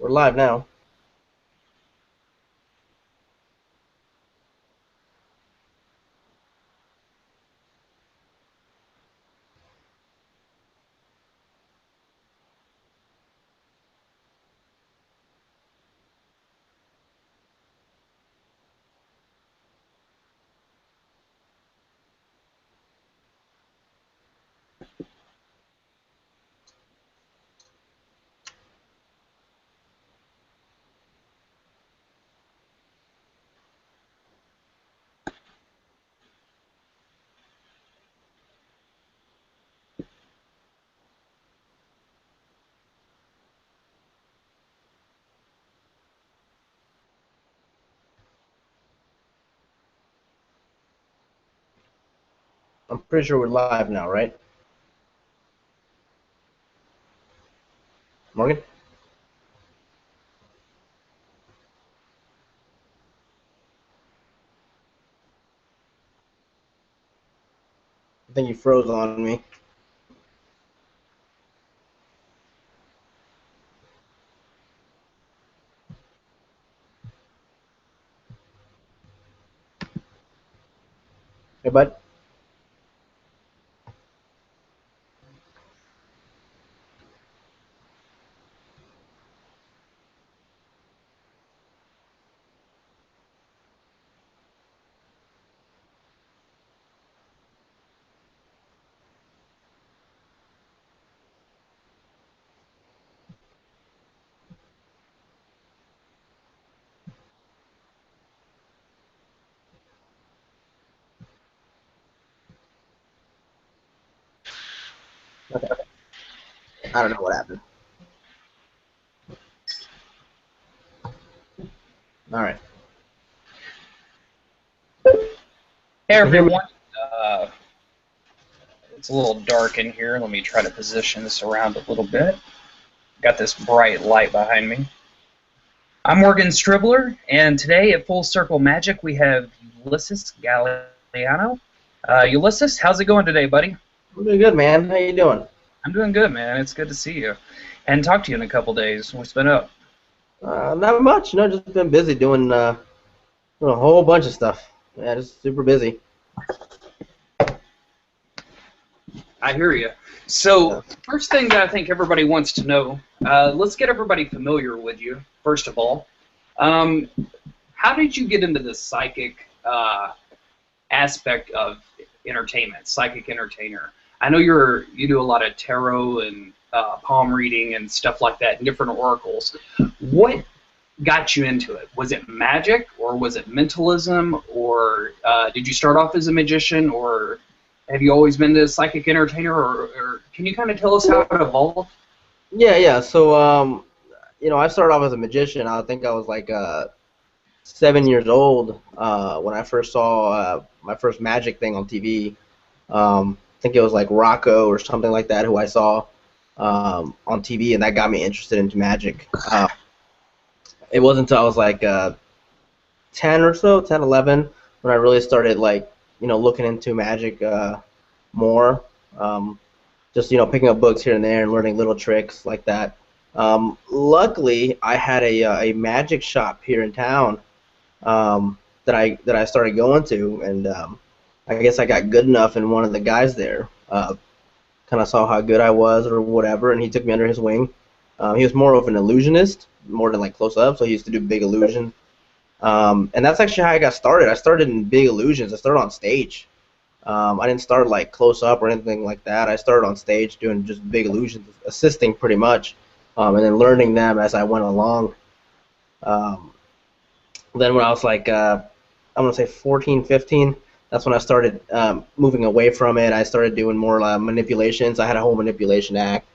We're live now. I'm pretty sure we're live now, right? Morgan? I think you froze on me. Hey, bud? Okay. I don't know what happened. All right. Hey You hear me? everyone, uh, it's a little dark in here. Let me try to position this around a little bit. Got this bright light behind me. I'm Morgan Stribler, and today at Full Circle Magic we have Ulises Galeano. Ulises, how's it going today, buddy? I'm doing good, man. How you doing? I'm doing good, man. It's good to see you and talk to you in a couple days. What's been up? Not much. Just been busy doing a whole bunch of stuff. Yeah, just super busy. I hear you. So, Yeah. first thing that I think everybody wants to know, let's get everybody familiar with you, first of all. Um, how did you get into the psychic aspect of entertainment, psychic entertainer? I know you do a lot of tarot and palm reading and stuff like that, and different oracles. What got you into it? Was it magic, or was it mentalism, or did you start off as a magician, or have you always been a psychic entertainer, or can you kind of tell us how it evolved? Yeah. So, I started off as a magician. I think I was like 7 years old when I first saw my first magic thing on TV. I think it was like Rocco or something like that who I saw on TV, and that got me interested into magic. It wasn't until I was like 10 or so, 10, 11, when I really started like, looking into magic more. Just, picking up books here and there and learning little tricks like that. Luckily, I had a magic shop here in town that I started going to, and I guess I got good enough, and one of the guys there kind of saw how good I was or whatever, and he took me under his wing. He was more of an illusionist, more than like close up, so he used to do big illusions. And that's actually how I got started. I started in big illusions. I started on stage. I didn't start like close up or anything like that. I started on stage doing just big illusions, assisting pretty much, and then learning them as I went along. Um, then when I was like, I'm gonna say 14, 15, that's when I started moving away from it. I started doing more manipulations. I had a whole manipulation act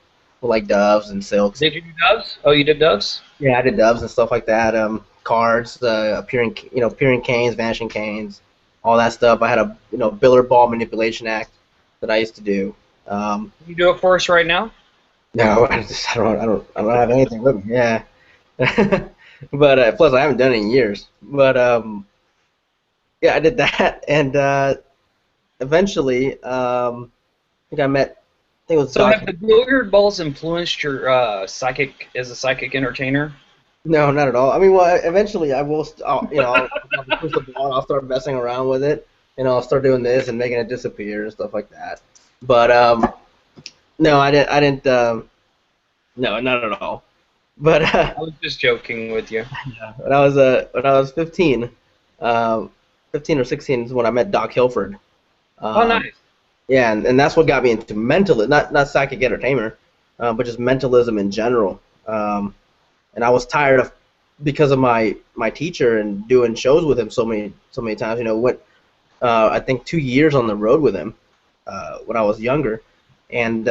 with like doves and silks. Did you do doves? Oh, you did doves? Yeah, I did doves and stuff like that. Cards, appearing canes, vanishing canes, all that stuff. I had a biller ball manipulation act that I used to do. Um, Can you do it for us right now? no, I don't have anything with me. Yeah, but plus I haven't done it in years. But yeah, I did that, and eventually, I think I met. I think it was So have Doctor. the billiard balls influenced your psychic as a psychic entertainer? No, not at all. I mean, well, eventually I will, I'll have a crystal ball and I'll start messing around with it, and I'll start doing this and making it disappear and stuff like that. But no, no, not at all. But I was just joking with you. when I was 15, um, 15 or 16 is when I met Doc Hilford. Oh, Um, nice. yeah, and that's what got me into mentalism, not psychic entertainer, but just mentalism in general. And I was tired of because of my teacher and doing shows with him so many times. You know, went I think 2 years on the road with him when I was younger, and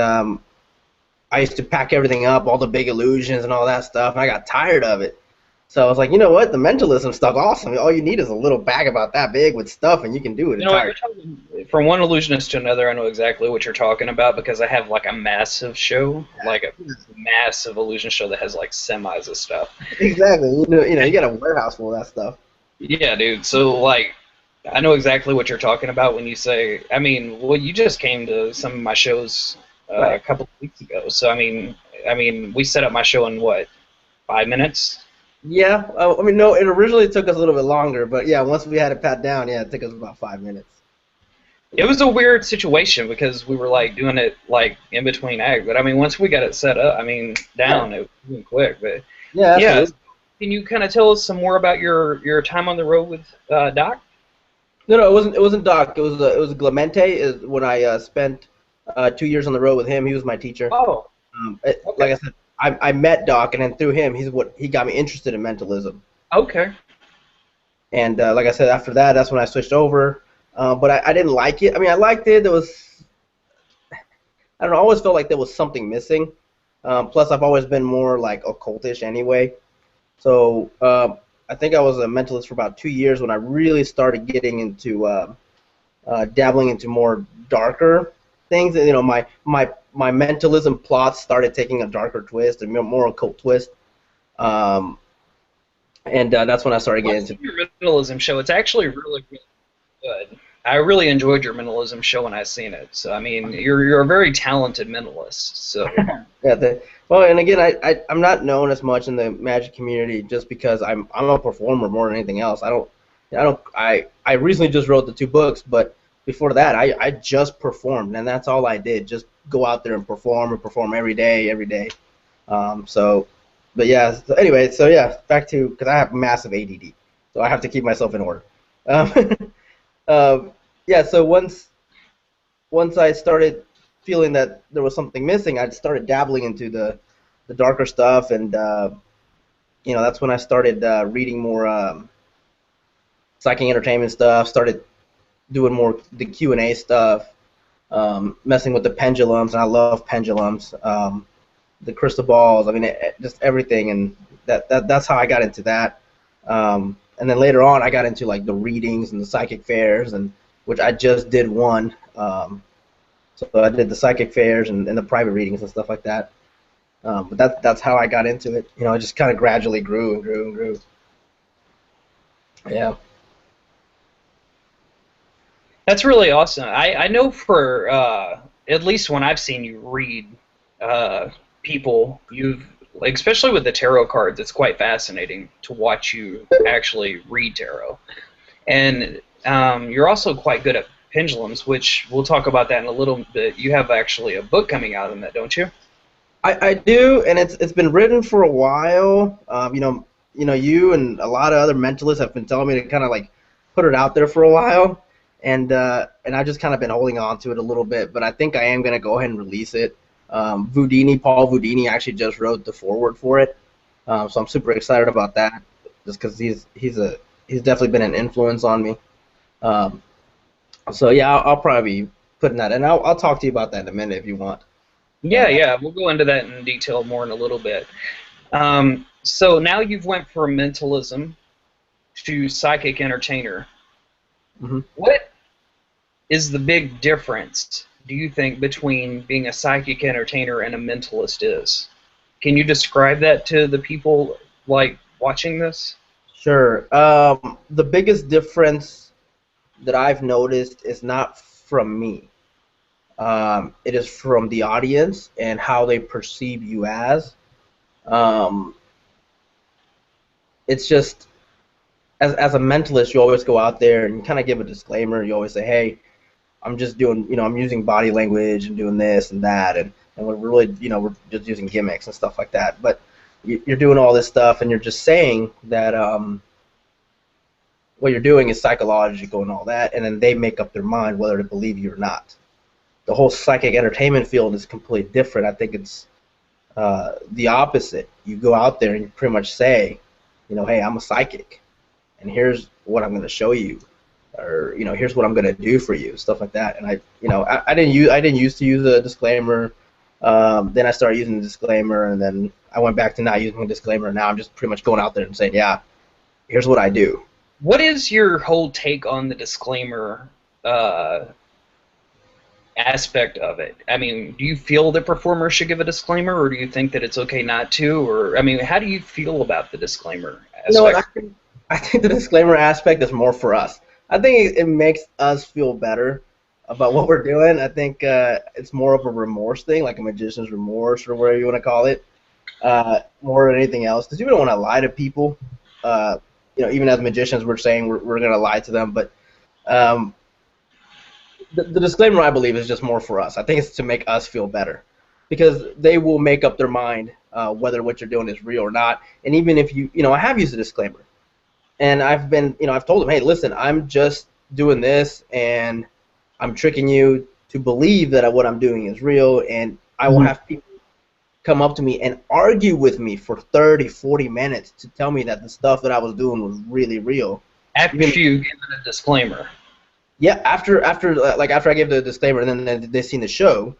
I used to pack everything up, all the big illusions and all that stuff, and I got tired of it. So I was like, you know what, the mentalism stuff's awesome. All you need is a little bag about that big with stuff, and you can do it You know what? entirely. You're talking from one illusionist to another. I know exactly what you're talking about because I have like a massive show, like a massive illusion show that has like semis of stuff. Exactly. You got a warehouse full of that stuff. Yeah, dude. So like, I know exactly what you're talking about when you say. I mean, well, you just came to some of my shows a Right. couple of weeks ago. So I mean, we set up my show in what 5 minutes. Yeah. I mean, no, it originally took us a little bit longer, but yeah, once we had it pat down, yeah, it took us about 5 minutes. It was a weird situation because we were like doing it like in between acts, but I mean, once we got it set up, I mean, Yeah. down it went quick. But Yeah, yeah, absolutely. can you kind of tell us some more about your time on the road with Doc? No, no, it wasn't Doc. It was Clemente. Is when I spent 2 years on the road with him. He was my teacher. Oh, Like okay, I said, I met Doc, and then through him, he got me interested in mentalism. okay. And like I said, after that, that's when I switched over. But I didn't like it. I mean, I liked it. I don't know, I always felt like there was something missing. Plus, I've always been more like occultish anyway. So I think I was a mentalist for about 2 years when I really started getting into dabbling into more darker things. And, my mentalism plots started taking a darker twist, a more occult twist. Um, and that's when I started Well, getting I've into. seen your mentalism show. It's actually really, really good. I really enjoyed your mentalism show when I seen it. So I mean, you're a very talented mentalist. So Yeah, well, and again, I'm not known as much in the magic community just because I'm a performer more than anything else. I recently just wrote the two books, but before that, I just performed, and that's all I did. Just go out there and perform every day, every day. So, but yeah. So anyway, so yeah, back to because I have massive ADD, so I have to keep myself in order. Um, yeah. So once I started feeling that there was something missing, I started dabbling into the darker stuff, and that's when I started reading more psychic entertainment stuff. Started doing more the Q&A stuff, messing with the pendulums, and I love pendulums. The crystal balls. I mean, just everything, and that's how I got into that. And then later on, I got into like the readings and the psychic fairs, and which I just did one. So I did the psychic fairs and the private readings and stuff like that. But that's how I got into it. It just kind of gradually grew and grew and grew. Yeah. that's really awesome. I know for at least when I've seen you read people, you've like especially with the tarot cards, it's quite fascinating to watch you actually read tarot. And you're also quite good at pendulums, which we'll talk about that in a little bit. You have actually a book coming out on that, don't you? I do, and it's been written for a while. You and a lot of other mentalists have been telling me to kind of like put it out there for a while, and I've just kind of been holding on to it a little bit. But I think I am gonna go ahead and release it. Paul Vudini actually just wrote the foreword for it, so I'm super excited about that, just because he's definitely been an influence on me. Um, so yeah, I'll probably be putting that, and I'll talk to you about that in a minute if you want. Yeah, yeah, we'll go into that in detail more in a little bit. So now you've went from mentalism to psychic entertainer. Mhm. What is the big difference, do you think, between being a psychic entertainer and a mentalist is? Can you describe that to the people like watching this? Sure. The biggest difference that I've noticed is not from me. It is from the audience and how they perceive you as. Um, it's just as a mentalist, you always go out there and kind of give a disclaimer. You always say, hey, I'm just doing, I'm using body language and doing this and that, and we're really, we're just using gimmicks and stuff like that. But you're doing all this stuff, and you're just saying that what you're doing is psychological and all that, and then they make up their mind whether to believe you or not. The whole psychic entertainment field is completely different. I think it's the opposite. You go out there and you pretty much say, hey, I'm a psychic, and here's what I'm going to show you, or here's what I'm going to do for you, stuff like that. And I didn't used to use a disclaimer. Then I started using the disclaimer, and then I went back to not using a disclaimer. And now I'm just pretty much going out there and saying, yeah, here's what I do. What is your whole take on the disclaimer aspect of it? I mean, do you feel that performers should give a disclaimer, or do you think that it's okay not to? Or, I mean, how do you feel about the disclaimer aspect? I think the disclaimer aspect is more for us. I think it makes us feel better about what we're doing. I think it's more of a remorse thing, like a magician's remorse or whatever you want to call it, more than anything else. Because you don't want to lie to people. Even as magicians, we're saying we're going to lie to them. But the disclaimer, I believe, is just more for us. I think it's to make us feel better. Because they will make up their mind whether what you're doing is real or not. And even if I have used a disclaimer. And I've told them, hey, listen, I'm just doing this, and I'm tricking you to believe that what I'm doing is real, and I will have people come up to me and argue with me for 30, 40 minutes to tell me that the stuff that I was doing was really real. After you give it a disclaimer. Yeah, after I gave the disclaimer, and then they've seen the show,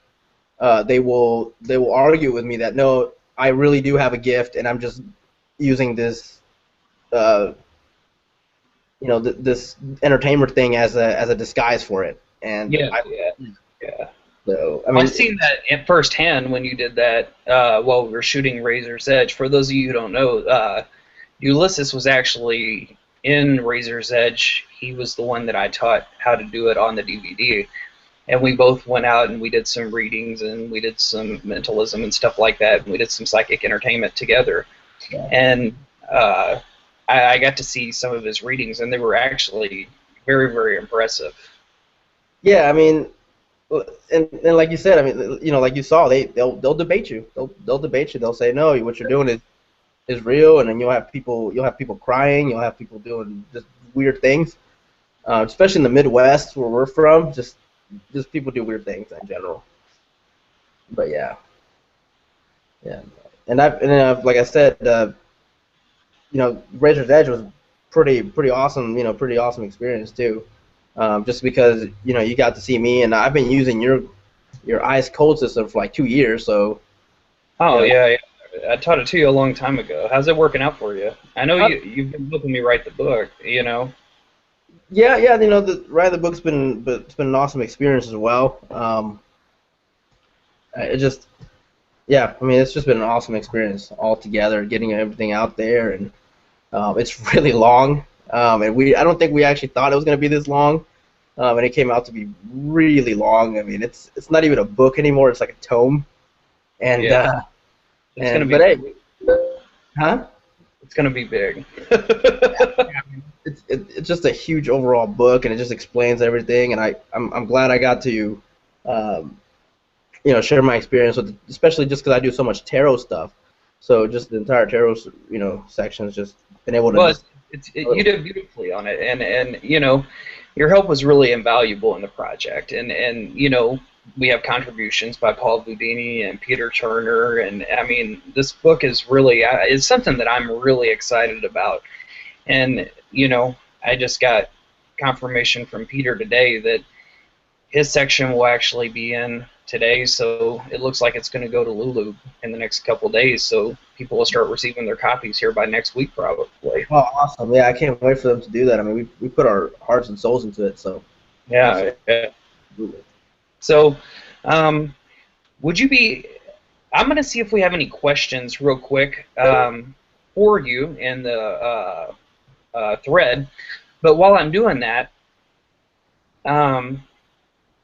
they will argue with me that no, I really do have a gift, and I'm just using this. This entertainer thing as a disguise for it. And yeah. So I mean, I've seen that at firsthand when you did that while we were shooting Razor's Edge. For those of you who don't know, Ulises was actually in Razor's Edge. He was the one that I taught how to do it on the DVD. And we both went out and we did some readings and we did some mentalism and stuff like that. And we did some psychic entertainment together. Yeah. And I got to see some of his readings, and they were actually very, very impressive. Yeah, I mean, and like you said, I mean, like you saw, they'll debate you. They'll debate you. They'll say, no, what you're doing is real, and then you'll have people crying. You'll have people doing just weird things, especially in the Midwest where we're from. Just people do weird things in general. But yeah, and I've like I said. Razor's Edge was pretty awesome. Pretty awesome experience too. Just because you got to see me, and I've been using your ice cold system for like 2 years. So. Oh yeah. I taught it to you a long time ago. How's it working out for you? I know you've been helping me write the book. Yeah. Writing the book's been an awesome experience as well. Yeah, I mean, it's just been an awesome experience altogether, getting everything out there, and it's really long. And I don't think we actually thought it was going to be this long, and it came out to be really long. I mean, it's not even a book anymore; it's like a tome. And yeah. It's going to be. But hey, huh? It's going to be big. It's just a huge overall book, and it just explains everything. And I'm glad I got to. Share my experience with, especially just because I do so much tarot stuff. So just the entire tarot, section has just been able to. Well, you did beautifully on it, and your help was really invaluable in the project, and we have contributions by Paul Budini and Peter Turner, and I mean this book is really it's something that I'm really excited about, and I just got confirmation from Peter today that his section will actually be in today, so it looks like it's going to go to Lulu in the next couple days, so people will start receiving their copies here by next week probably. Oh, awesome. Yeah, I can't wait for them to do that. I mean, we put our hearts and souls into it, so. Yeah. Absolutely. So, would you be, I'm going to see if we have any questions real quick for you in the thread, but while I'm doing that, can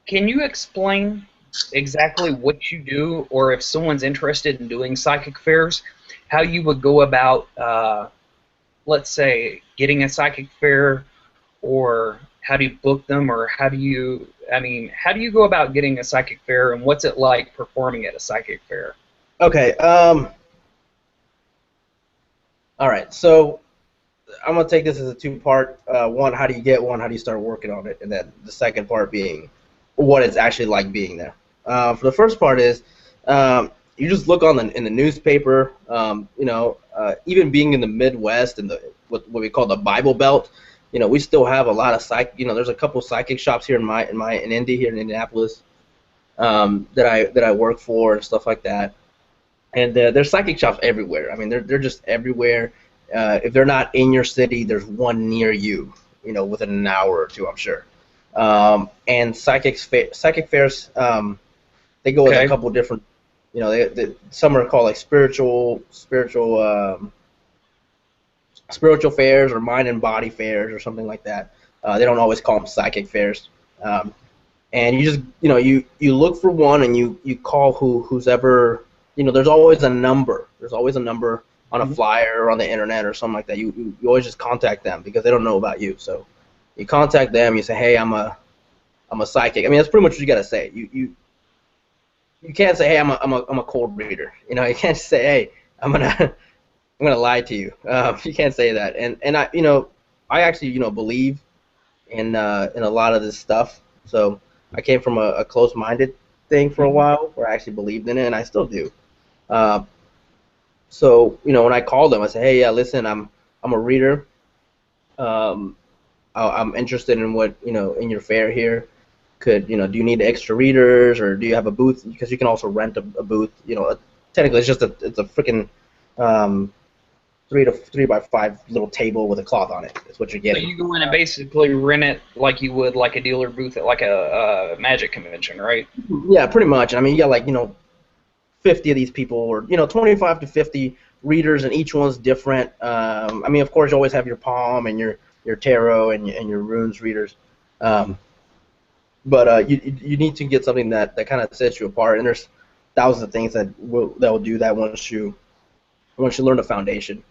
you explain exactly what you do, or if someone's interested in doing psychic fairs, how you would go about let's say, getting a psychic fair, or how do you book them, or how do you, I mean, how do you go about getting a psychic fair, and what's it like performing at a psychic fair? Okay. All right. So I'm gonna take this as a two-part. One, how do you get one? How do you start working on it? And then the second part being what it's actually like being there. For the first part is you just look on in the newspaper. Even being in the Midwest and the what we call the Bible Belt, we still have a lot of there's a couple psychic shops here in Indy here in Indianapolis that I work for and stuff like that. And there's psychic shops everywhere. I mean, they're just everywhere. If they're not in your city, there's one near you. Within an hour or two, I'm sure. And psychic fairs, they go with a Okay. couple different. Some are called like spiritual fairs or mind and body fairs or something like that. They don't always call them psychic fairs. And you just you look for one and you call who's ever. There's always a number. There's always a number on a flyer or on the internet or something like that. You always just contact them because they don't know about you. So you contact them. You say, hey, I'm a psychic. I mean, that's pretty much what you gotta say. You can't say, hey, I'm a cold reader. You can't say, hey, I'm gonna lie to you. You can't say that. And I actually believe in a lot of this stuff. So I came from a close-minded thing for a while where I actually believed in it, and I still do. Uh, so when I called them, I said, hey, yeah, listen, I'm a reader. I'm interested in what in your fair here. Do you need extra readers, or do you have a booth? Because you can also rent a booth. Technically it's a freaking 3 by 5 little table with a cloth on it. That's what you're So getting. you go in and basically rent it like you would like a dealer booth at like a magic convention, right? Yeah, pretty much. I mean, you got like 50 of these people, or 25 to 50 readers, and each one's different. I mean, of course, you always have your palm and your tarot and your runes readers. But you need to get something that kind of sets you apart. And there's thousands of things that will do that once you learn the foundation.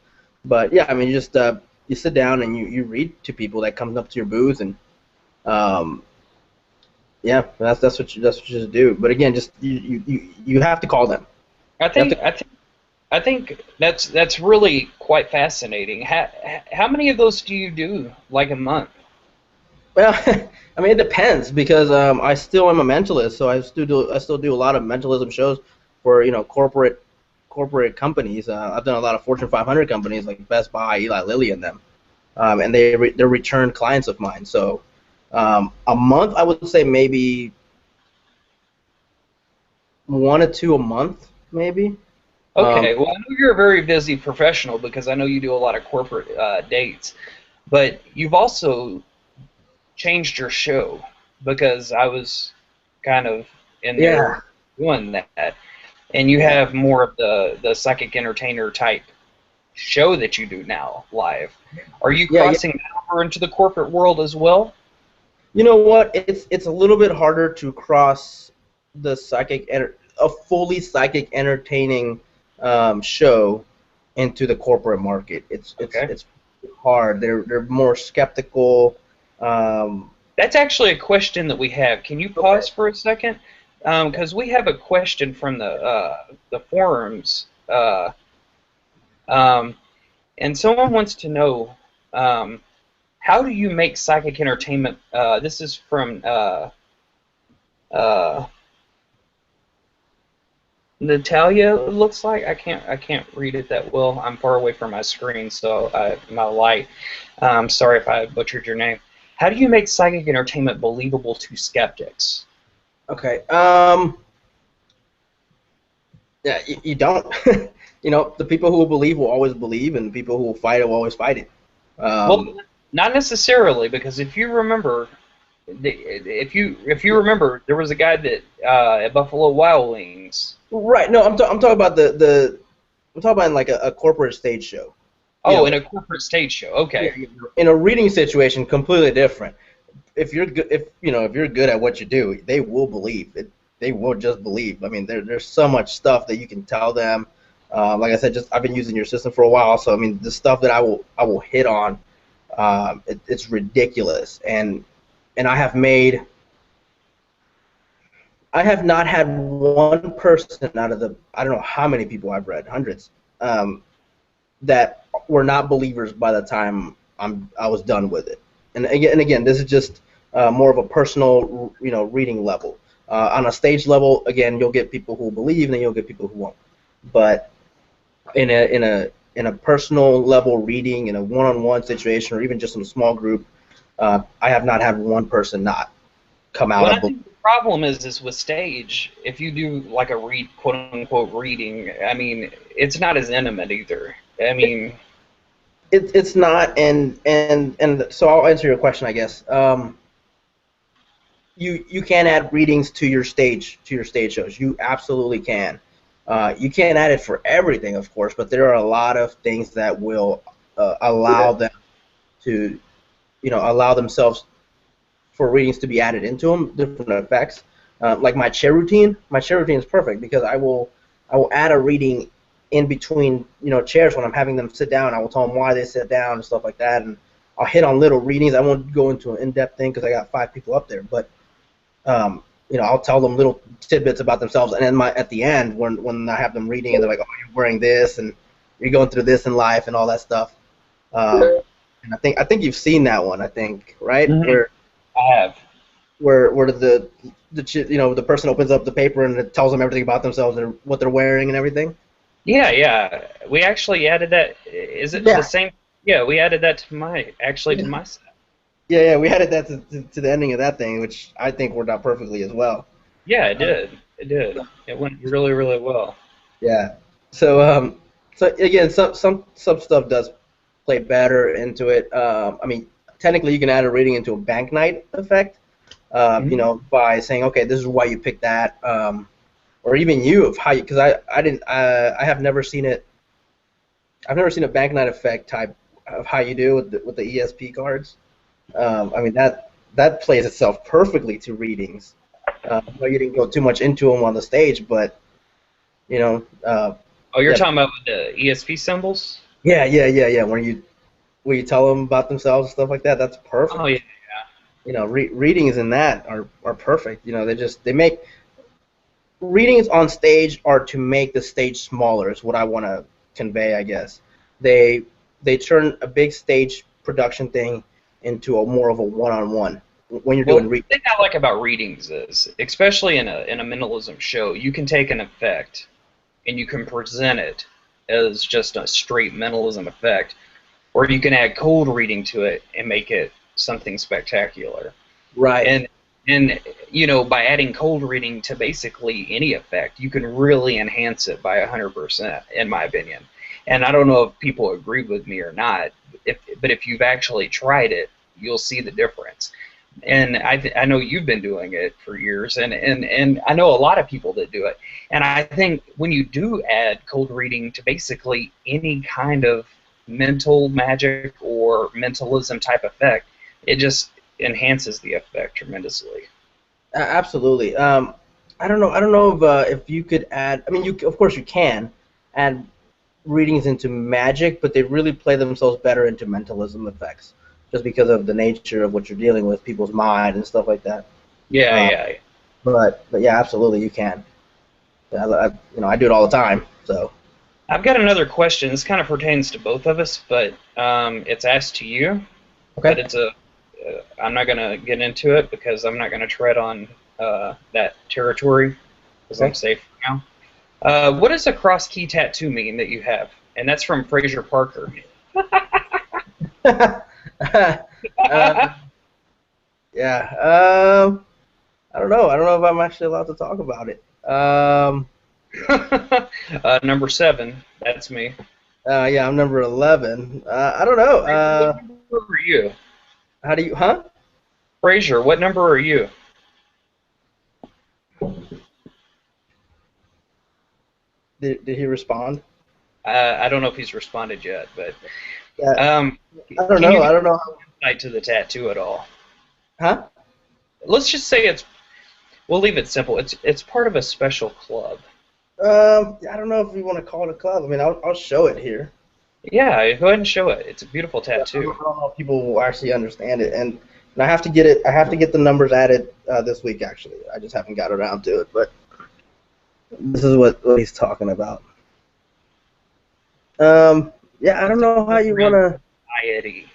But yeah, I mean, you sit down and you read to people that comes up to your booth, and yeah, that's what you just do. But again, just you have to call them. I You have think to. I think I think that's really quite fascinating. How many of those do you do like a month? Well, I mean, it depends because I still am a mentalist, so I still do a lot of mentalism shows for corporate companies. I've done a lot of Fortune 500 companies like Best Buy, Eli Lilly, and them, and they're return clients of mine. So a month, I would say maybe 1 or 2 a month, maybe. Um, Okay, well, I know you're a very busy professional because I know you do a lot of corporate dates, but you've also changed your show because I was kind of in yeah, there doing that, and you yeah, have more of the psychic entertainer type show that you do now live. Are you yeah. crossing over into the corporate world as well? You know what? It's a little bit harder to cross a fully psychic entertaining show into the corporate market. Okay. It's hard. They're more skeptical. Um, That's actually a question that we have. Can you okay. pause for a second? Because we have a question from the forums, um, and someone wants to know um, how do you make psychic entertainment? This is from uh, Natalia. It looks like I can't read it that well. I'm far away from my screen, so my light. Sorry if I butchered your name. How do you make psychic entertainment believable to skeptics? Okay. Yeah, you don't. The people who will believe will always believe, and the people who will fight it will always fight it. Well, Um, not necessarily, because if you remember, if you remember, there was a guy that at Buffalo Wild Wings. right. No, I'm talking about I'm talking about in like a corporate stage show. You Oh, know, in a corporate stage show. yeah, Okay. in a reading situation, completely different. If you're good, if you're good at what you do, they will believe it. They will just believe. I mean, there's so much stuff that you can tell them. Like I said, just I've been using your system for a while, so I mean, the stuff that I will hit on, it's ridiculous, and I have not had one person out of the, I don't know how many people I've read, hundreds, um, that were not believers by the time I was done with it. And again, this is just more of a personal, reading level. On a stage level, again, you'll get people who believe, and then you'll get people who won't. But in a personal level reading, in a one-on-one situation, or even just in a small group, I have not had one person not come out Well, I of. think the problem is with stage. If you do like a quote unquote reading, I mean, it's not as intimate either. I mean, It's not, and so I'll answer your question, I guess. You can add readings to your stage shows. You absolutely can. You can't add it for everything, of course, but there are a lot of things that will allow them to, allow themselves for readings to be added into them, different effects. Like my chair routine. My chair routine is perfect because I will add a reading in between, chairs when I'm having them sit down. I will tell them why they sit down and stuff like that, and I'll hit on little readings. I won't go into an in-depth thing because I got 5 people up there, but I'll tell them little tidbits about themselves, and then at the end, when I have them reading, and they're like, "Oh, you're wearing this, and you're going through this in life, and all that stuff." And I think you've seen that one. I think, right, Mhm. I have. where the person opens up the paper and it tells them everything about themselves and what they're wearing and everything. Yeah, yeah. We actually added that. Is it the Yeah, same? Yeah, we added that to my set. yeah. We added that to the ending of that thing, which I think worked out perfectly as well. Yeah, it did. It did. It went really, really well. Yeah. So so again, some stuff does play better into it. I mean, technically, you can add a reading into a bank night effect. Mhm. By saying, okay, this is why you picked that, or even you of how you, because I didn't I have never seen it. I've never seen a bank night effect type of how you do with the ESP cards. I mean that plays itself perfectly to readings. No, you didn't go too much into them on the stage, but you know, uh, Oh, you're yeah, talking about the ESP symbols? yeah. When you tell them about themselves and stuff like that, that's Oh yeah. perfect. Readings in that are perfect. They make readings on stage are to make the stage smaller. Is what I want to convey, I guess. They they turn a big stage production thing into a more of a one-on-one when you're Well, doing the thing I like about readings is, especially in a mentalism show, you can take an effect and you can present it as just a straight mentalism effect, or you can add cold reading to it and make it something spectacular. right. And by adding cold reading to basically any effect, you can really enhance it by 100%, in my opinion. And I don't know if people agree with me or not, but if you've actually tried it, you'll see the difference. And I know you've been doing it for years, and I know a lot of people that do it. And I think when you do add cold reading to basically any kind of mental magic or mentalism type effect, it just enhances the effect tremendously. Absolutely. I don't know. I don't know if you could add. I mean, you of course you can add readings into magic, but they really play themselves better into mentalism effects, just because of the nature of what you're dealing with, people's mind and stuff like that. Yeah, Uh, yeah. but yeah, absolutely you can. I do it all the time. So I've got another question. This kind of pertains to both of us, but it's asked to you. But okay. I'm not going to get into it because I'm not going to tread on that territory because I'm Okay. safe now. What does a cross key tattoo mean that you have? And that's from Fraser Parker. uh, yeah. I don't know. I don't know if I'm actually allowed to talk about it. Number 7, that's me. Yeah, I'm number 11. I don't know. Fraser, what number are you? How do you? Huh? Fraser, what number are you? Did he respond? I don't know if he's responded yet, but Yeah. um, I don't can know. you I give don't know. insight to the tattoo at all? Huh? Let's just say we'll leave it simple. It's part of a special club. I don't know if we want to call it a club. I mean, I'll show it here. Yeah, go ahead and show it. It's a beautiful Yeah, tattoo. I don't know if people will actually understand it, and I have to get it. I have to get the numbers added this week. Actually, I just haven't got around to it. But this is what he's talking about. Yeah, I don't It's an know how you underground wanna. society.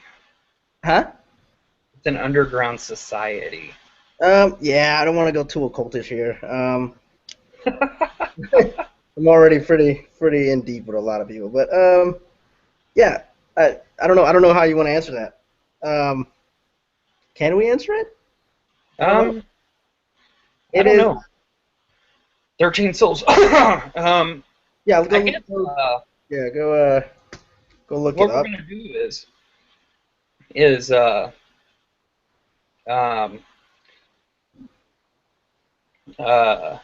Huh? It's an underground society. Yeah, I don't want to go too occultish here. I'm already pretty in deep with a lot of people, but yeah, I don't know how you want to answer that. Can we answer it? I don't know. Um, I It don't is. know. 13 souls. Yeah, I go. guess Yeah, go look it what we're up. gonna do is um, uh,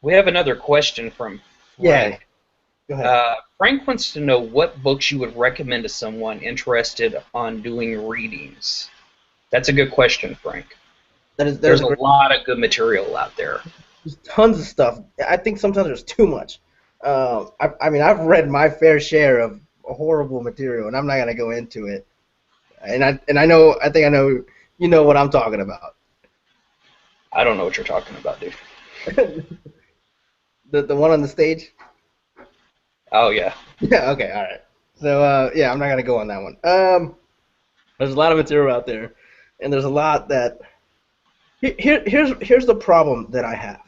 we have another question from Yeah, Frank. go ahead. Frank wants to know what books you would recommend to someone interested on doing readings. That's a good question, Frank. There's There's a a great. lot of good material out there. There's tons of stuff. I think sometimes there's too much. I mean, I've read my fair share of horrible material, and I'm not gonna go into it. And I know, I think I know, you know what I'm talking about. I don't know what you're talking about, dude. The one on the stage. Oh yeah. Yeah. Okay. All right. So yeah, I'm not gonna go on that one. There's a lot of material out there, and there's a lot that. Here's the problem that I have.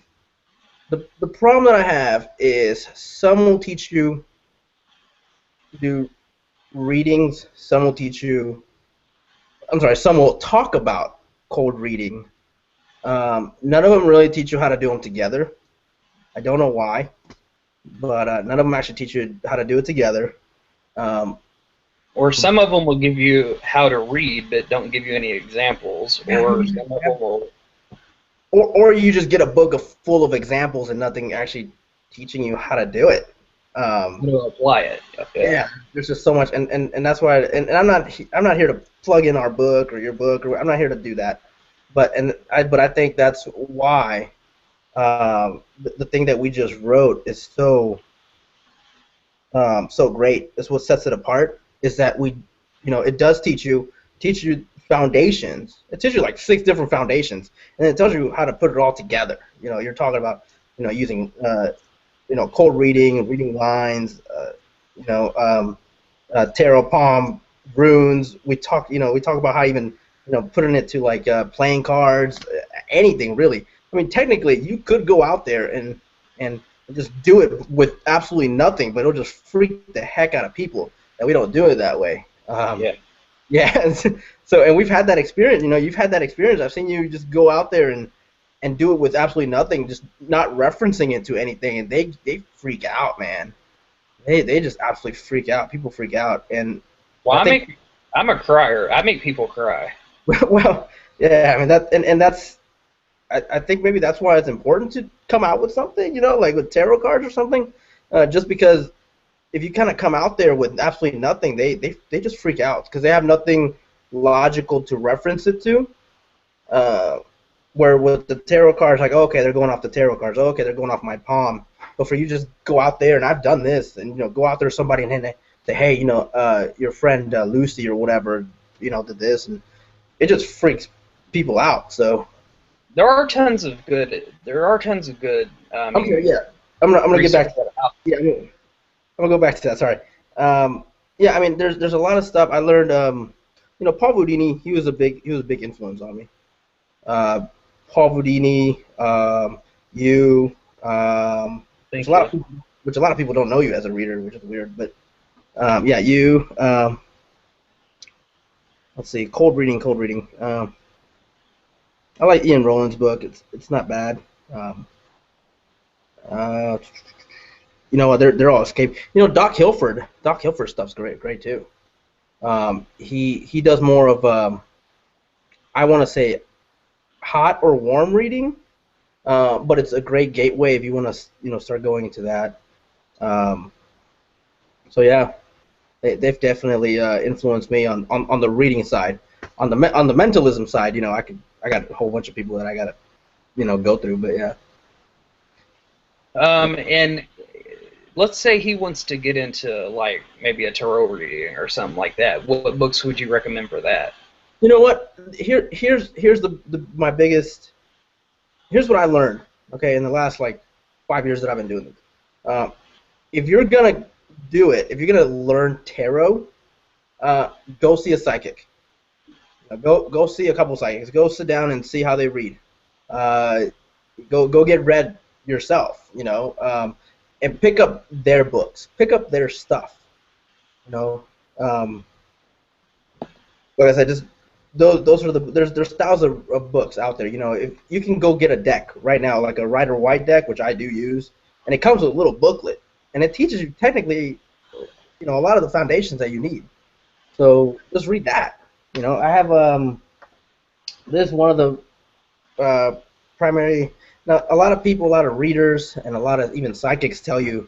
The problem that I have is some will teach you to do readings. Some will teach you. I'm sorry. Some will talk about cold reading. None of them really teach you how to do them together. I don't know why, but none of them actually teach you how to do it together. Um, Or some of them will give you how to read, but don't give you any examples. Or some of them will. or you just get a book full of examples and nothing actually teaching you how to do it. How to apply it. Yeah. Yeah, there's just so much, and that's why, and I'm not here to plug in our book or your book, or I'm not here to do that, but I think that's why the thing that we just wrote is so great. It's what sets it apart. Is that it does teach you foundations. It teaches you like 6 different foundations, and it tells you how to put it all together. You're talking about using cold reading, reading lines, you know, um, tarot palm runes. We talk about how even putting it to like playing cards, anything really. I mean, technically, you could go out there and just do it with absolutely nothing, but it'll just freak the heck out of people that we don't do it that way. Yeah. Yeah. So, and we've had that experience. You've had that experience. I've seen you just go out there and do it with absolutely nothing, just not referencing it to anything, and they freak out, man. They just absolutely freak out. People freak out, and Well, I think I'm a crier. I make people cry. well, yeah, I mean and that's I think maybe that's why it's important to come out with something, like with tarot cards or something, just because if you kind of come out there with absolutely nothing, they just freak out because they have nothing logical to reference it to. Uh, where with the tarot cards, like, oh, okay, they're going off the tarot cards. Oh, okay, they're going off my palm. But for you just go out there, and I've done this, and go out there to somebody and then say, hey, your friend Lucy or whatever, did this, and it just freaks people out. So There are tons of good. There are tons of good. I I'm sorry, mean, yeah, I'm gonna get back to that. resources. Yeah, I'm gonna go back to that. Sorry. Yeah, I mean, there's a lot of stuff I learned. Paul Boudini, he was a big influence on me. Uh, Paul Boudini, you, Thank you. which a lot of people don't know you as a reader, which is weird. But yeah, you. Let's see, cold reading, cold reading. I like Ian Rowland's book. It's not bad. Um, uh, they're all escape. Doc Hilford stuff's great too. He does more of I want to say hot or warm reading, but it's a great gateway if you want to start going into that. Um, so yeah, they've definitely influenced me on the reading side. On the mentalism side, I got a whole bunch of people that I gotta go through. But yeah, And let's say he wants to get into like maybe a tarot reading or something like that. What books would you recommend for that? You know what? Here's my biggest. Here's what I learned. Okay, in the last like 5 years that I've been doing this. Uh, if you're gonna do it, if you're gonna learn tarot, go see a psychic. Go see a couple psychics. Go sit down and see how they read. Uh, go get read yourself. And pick up their books. Pick up their stuff. You know, um, like I said, just those are there's thousands of books out there. If you can go get a deck right now, like a Rider White deck, which I do use, and it comes with a little booklet, and it teaches you technically, a lot of the foundations that you need. So just read that. I have this is one of the primary. Now, a lot of people, a lot of readers, and a lot of even psychics tell you,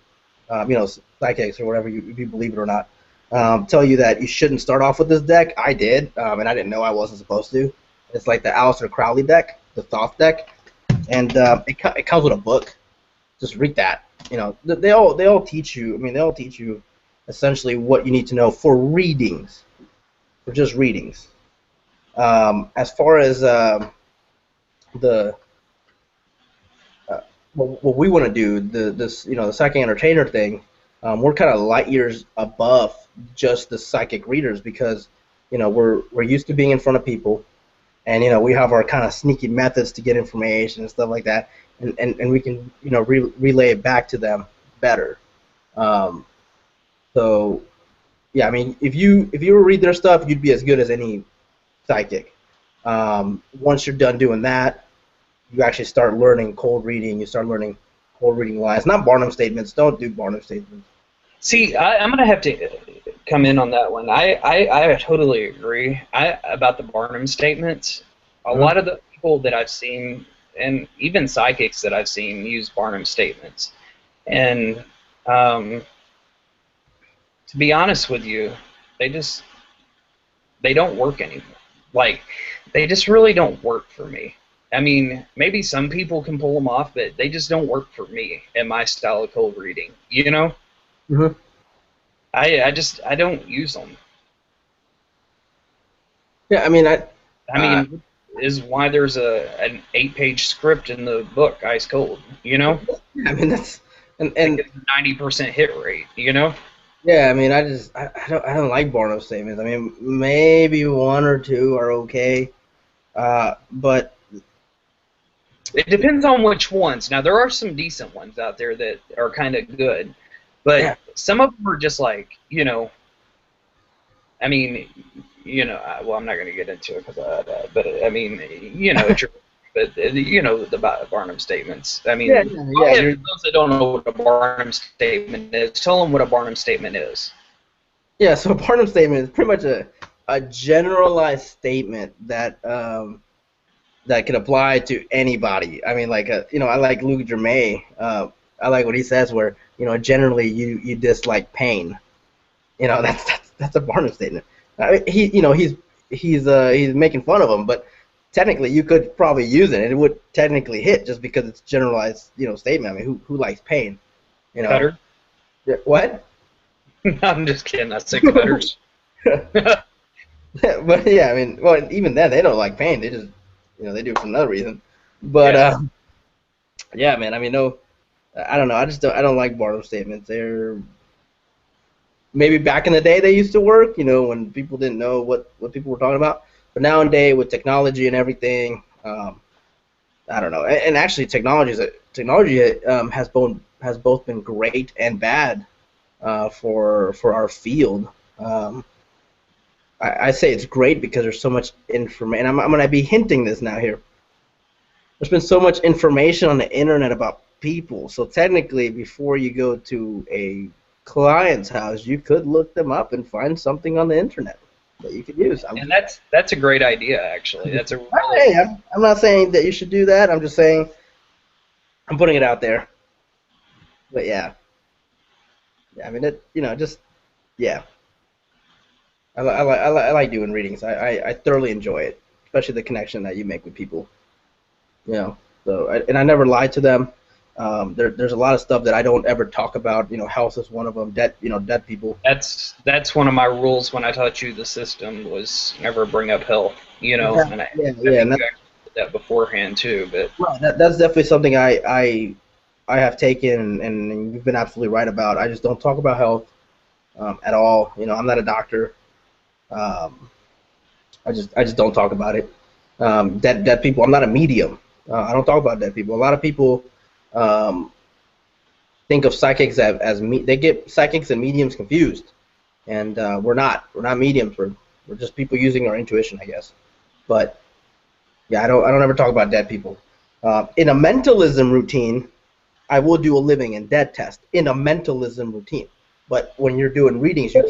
psychics or whatever, if you believe it or not, tell you that you shouldn't start off with this deck. I did, and I didn't know I wasn't supposed to. It's like the Aleister Crowley deck, the Thoth deck, and it comes with a book. Just read that. They all teach you. I mean, they all teach you essentially what you need to know for readings, for just readings. As far as the what we want to do, the psychic entertainer thing, we're kind of light years above just the psychic readers because we're used to being in front of people, and we have our kind of sneaky methods to get information and stuff like that, and we can relay it back to them better. So yeah, I mean, if you were to read their stuff, you'd be as good as any psychic. Once you're done doing that, you actually start learning cold reading. You start learning cold reading lines, not Barnum statements. Don't do Barnum statements. See, I'm going to have to come in on that one. I totally agree about the Barnum statements. A lot of the people that I've seen, and even psychics that I've seen, use Barnum statements. And to be honest with you, they don't work anymore. Like, they just really don't work for me. I mean, maybe some people can pull them off, but they just don't work for me and my style of cold reading. Mm-hmm. I don't use them. Yeah, I mean, is why there's an 8-page script in the book, Ice Cold. I mean that's and 90% hit rate. Yeah, I mean, I don't like Barnum statements. I mean, maybe one or two are okay, but it depends on which ones. Now, there are some decent ones out there that are kind of good, but some of them are just like, I mean, well, I'm not going to get into it because but I mean, but the Barnum statements. I mean, those that don't know what a Barnum statement is, tell them what a Barnum statement is. Yeah, so a Barnum statement is pretty much a generalized statement that that can apply to anybody. I mean, like I like Luke Germain. I like what he says, where generally you dislike pain. That's a Barnum statement. I mean, he's making fun of him, but technically you could probably use it, and it would technically hit just because it's generalized statement. I mean, who likes pain? Cutter? What? No, I'm just kidding. I say cutters. But yeah, I mean, well, even then they don't like pain. They just they do it for another reason. But yeah, man. I mean, no, I don't know. I don't like Barnum statements. They're maybe back in the day they used to work, when people didn't know what people were talking about. But nowadays with technology and everything, I don't know. And actually, technology has both been great and bad for our field. I say it's great because there's so much information. I'm going to be hinting this now here. There's been so much information on the internet about people. So technically, before you go to a client's house, you could look them up and find something on the internet that you could use. And that's a great idea, actually. That's a really... Hey, I'm not saying that you should do that. I'm just saying I'm putting it out there. But yeah, I mean yeah. I like doing readings. I thoroughly enjoy it, especially the connection that you make with people. So and I never lie to them. There's a lot of stuff that I don't ever talk about. Health is one of them. Dead people. That's one of my rules when I taught you the system was never bring up health. Yeah, And yeah, I yeah. think And you actually did that beforehand too. But that's definitely something I have taken, and you've been absolutely right about. I just don't talk about health at all. I'm not a doctor. Um, I just don't talk about it. Dead people. I'm not a medium. I don't talk about dead people. A lot of people um, think of psychics they get psychics and mediums confused, and we're not. We're not mediums. We're just people using our intuition, I guess. But yeah, I don't ever talk about dead people. In a mentalism routine, I will do a living and dead test in a mentalism routine. But when you're doing readings, you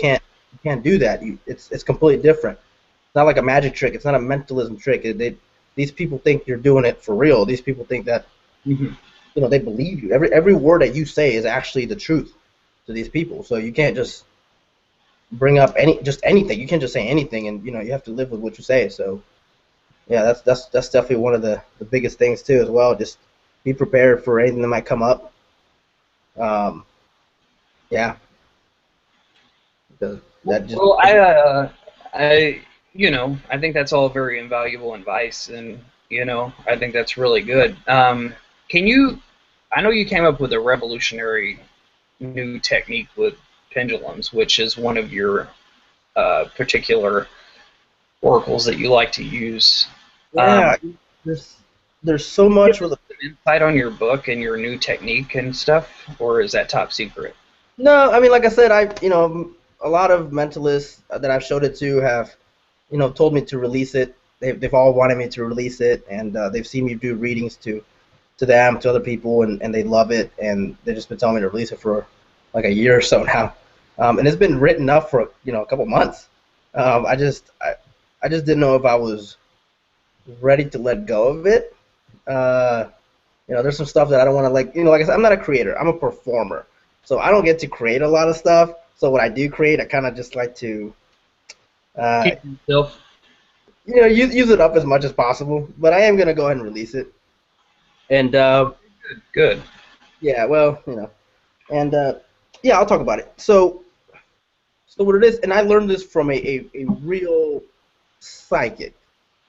can't do that. It's completely different. It's not like a magic trick. It's not a mentalism trick. These people think you're doing it for real. These people think that Mhm. they believe you. Every word that you say is actually the truth to these people. So you can't just bring up anything. You can't just say anything, and you have to live with what you say. So yeah, that's definitely one of the biggest things too as well. Just be prepared for anything that might come up. Um, yeah, because that just well, I I think that's all very invaluable advice, and I think that's really good. Can you? I know you came up with a revolutionary new technique with pendulums, which is one of your particular oracles that you like to use. yeah. There's there's so Give much us with some insight on your book and your new technique and stuff, or is that top secret? no. I mean, like I said, a lot of mentalists that I've showed it to have told me to release it. They've all wanted me to release it, and they've seen me do readings to them, to other people, and they love it, and they've just been telling me to release it for like a year or so now, and it's been written up for a couple months. I just didn't know if I was ready to let go of it. Uh, there's some stuff that I don't want to like I said, I'm not a creator. I'm a performer, so I don't get to create a lot of stuff. So what I do create, I kind of just like to uh, Keep yourself use it up as much as possible. But I am gonna go ahead and release it, and good. yeah, well, and yeah, I'll talk about it. So what it is, and I learned this from a real psychic.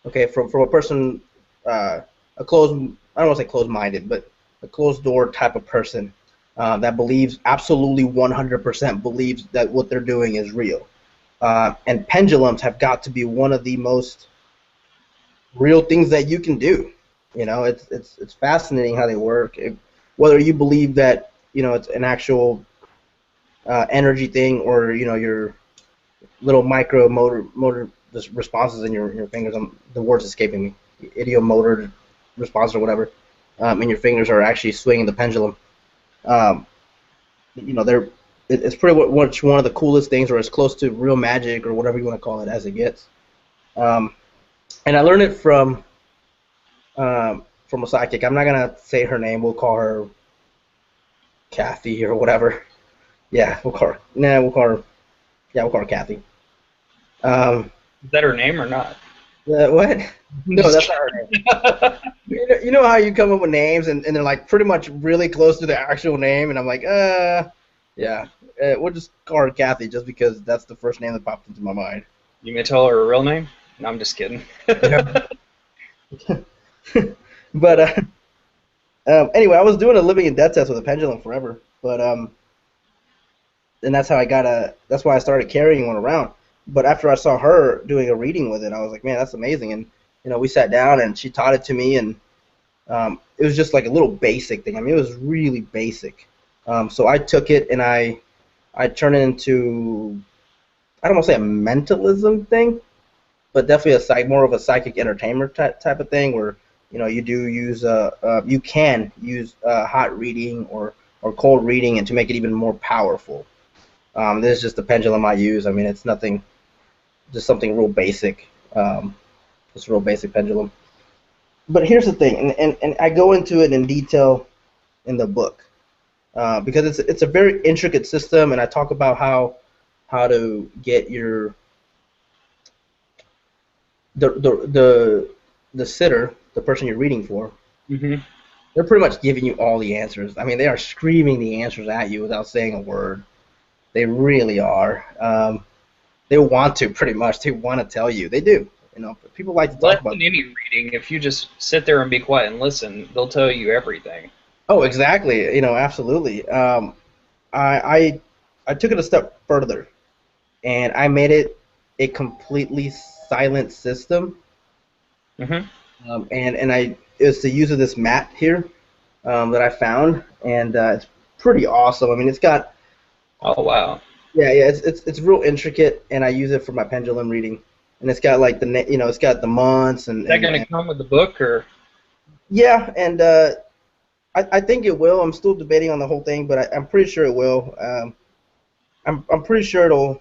Okay, from a person, a closed, I don't want to say closed-minded, but a closed-door type of person that believes absolutely 100% believes that what they're doing is real. And pendulums have got to be one of the most real things that you can do. It's fascinating how they work. Whether you believe that it's an actual energy thing, or your little micro motor responses in your fingers. The word's escaping me. Idiomotor response or whatever. And your fingers are actually swinging the pendulum. Um, they're it's pretty much one of the coolest things, or as close to real magic or whatever you want to call it as it gets. Um, and I learned it from a psychic. I'm not gonna say her name. We'll call her Kathy or whatever. Yeah, we'll call her. Nah, we'll call her. Yeah, we'll call her Kathy. Um, Is that her name or not? what? I'm No, just that's not her name. You know how you come up with names and they're like pretty much really close to the actual name, and I'm like, yeah, we'll just call her Kathy just because that's the first name that popped into my mind. You may tell her real name? No, I'm just kidding. Yeah. But anyway, I was doing a living and death test with a pendulum forever, but and that's how that's why I started carrying one around. But after I saw her doing a reading with it, I was like, man, that's amazing. And we sat down and she taught it to me, and it was just like a little basic thing. I mean, it was really basic. So I took it and I turned it into, I don't want to say a mentalism thing, but definitely more of a psychic entertainment type of thing where you do use you can use hot reading or cold reading and to make it even more powerful. This is just the pendulum I use. I mean, it's nothing, just something real basic. Just a real basic pendulum. But here's the thing, and I go into it in detail in the book because it's a very intricate system, and I talk about how to get your the sitter, the person you're reading for, hmm they're pretty much giving you all the answers. I mean, they are screaming the answers at you without saying a word. They really are. They want to pretty much. They want to tell you. They do. But people like to talk Less about. than any reading, if you just sit there and be quiet and listen, they'll tell you everything. Oh, exactly. Absolutely. I I took it a step further, and I made it a completely silent system. Hmm. And I it's the use of this mat here that I found, and it's pretty awesome. I mean, it's got Oh, wow. yeah, it's real intricate, and I use it for my pendulum reading, and it's got like it's got the months Is that going to and come with the book, or? yeah, and I think it will. I'm still debating on the whole thing, but I'm pretty sure it will. I'm pretty sure it'll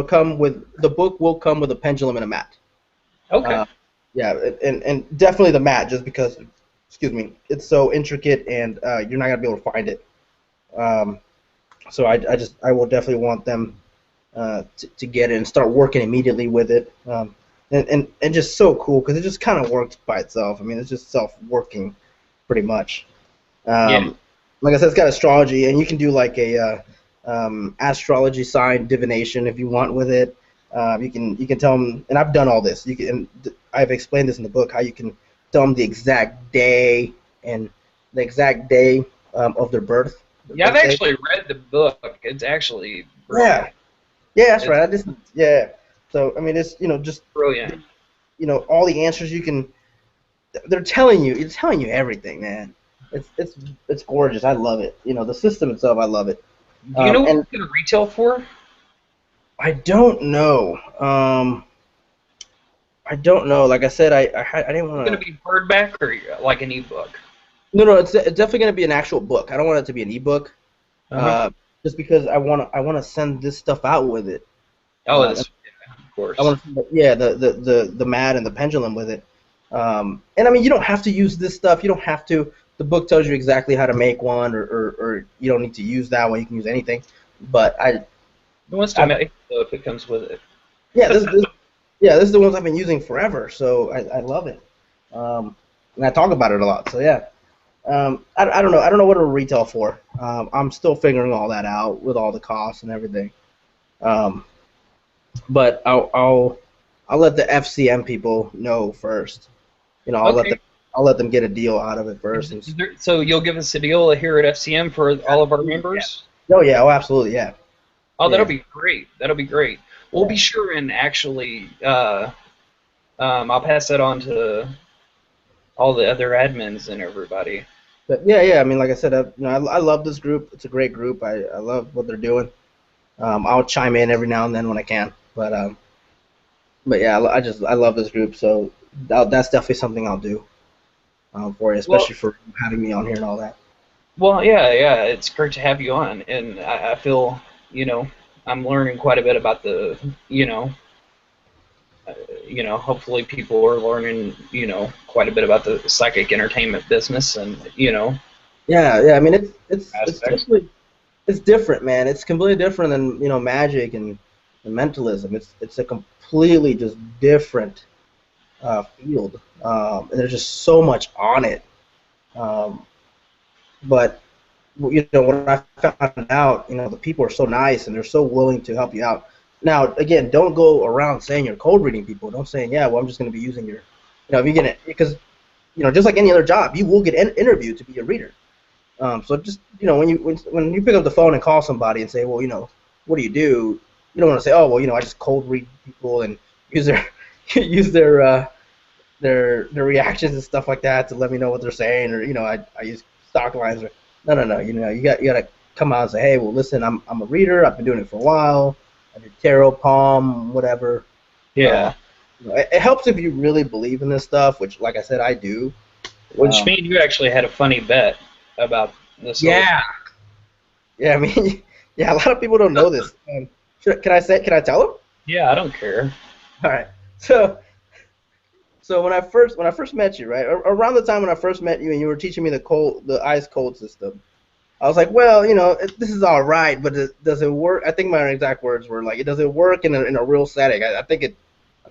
come with the book will come with a pendulum and a mat. Okay. Uh, yeah, and definitely the mat, just because, excuse me, it's so intricate and you're not gonna be able to find it. Um, so I will definitely want them to get it and start working immediately with it. And just so cool because it just kind of works by itself. I mean, it's just self-working pretty much. Yeah. Like I said, it's got astrology, and you can do like a astrology sign divination if you want with it. You can tell them, and I've done all this. I've explained this in the book how you can tell them the exact day and the exact day of their birth. Their Yeah, I've birthday. actually read the book. It's actually Yeah, brilliant. yeah, that's It's right. Yeah. So I mean, it's just brilliant. all the answers you can. They're telling you. It's telling you everything, man. It's gorgeous. I love it. The system itself, I love it. Do you know what And it's going to retail for? I don't know. I don't know. Like I said, I didn't It's want going to. to be hardback or like an ebook? No, it's definitely going to be an actual book. I don't want it to be an ebook. Uh-huh. Just because I want to send this stuff out with it. Oh, And this, yeah, of I course. want to, yeah, the mat and the pendulum with it. And I mean, you don't have to use this stuff. You don't have to. The book tells you exactly how to make one, or you don't need to use that one. You can use anything. But Who wants to I make though if it comes with it? yeah, this is the ones I've been using forever. So I love it. And I talk about it a lot. So yeah. I don't know. I don't know what it'll retail for. I'm still figuring all that out with all the costs and everything. Um, but I'll let the FCM people know first. Okay. I'll let them get a deal out of it first. So you'll give us a deal here at FCM for all of our Yeah. members? Oh yeah. Oh absolutely. Yeah. Oh, that'll Yeah. be great. That'll be great. We'll Yeah. be sure and actually, I'll pass that on to all the other admins and everybody. But yeah. I mean, like I said, I love this group. It's a great group. I love what they're doing. I'll chime in every now and then when I can. But yeah, I love this group. So that's definitely something I'll do for you, Well, especially for having me on here and all that. well, yeah. It's great to have you on, and I feel, you know, I'm learning quite a bit about the, hopefully people are learning, quite a bit about the psychic entertainment business, and Yeah. I mean, it's aspects. definitely it's different, man. It's completely different than magic and mentalism. It's a completely just different field, and there's just so much on it. Um, but when I found out, the people are so nice and they're so willing to help you out. Now, again, don't go around saying you're cold reading people. Don't say, yeah, well, I'm just going to be using if you get it, because just like any other job, you will get interviewed to be a reader. So just when you pick up the phone and call somebody and say, well, what do? You don't want to say, oh, well, I just cold read people and use their use their reactions and stuff like that to let me know what they're saying, or I use stock lines. Or no. You got to come out and say, hey, well, listen, I'm a reader. I've been doing it for a while. I do tarot, palm, whatever. Uh, Yeah. it helps if you really believe in this stuff, which, like I said, I do. Which Um, means you actually had a funny bet about this whole yeah, thing. yeah. I mean, yeah. A lot of people don't know this. Can I say? Can I tell them? Yeah, I don't care. All right. So when I first met you, right, around the time when I first met you, and you were teaching me the ice cold system, I was like, well, this is all right, but does it work? I think my exact words were like, does it work in a real setting? I think it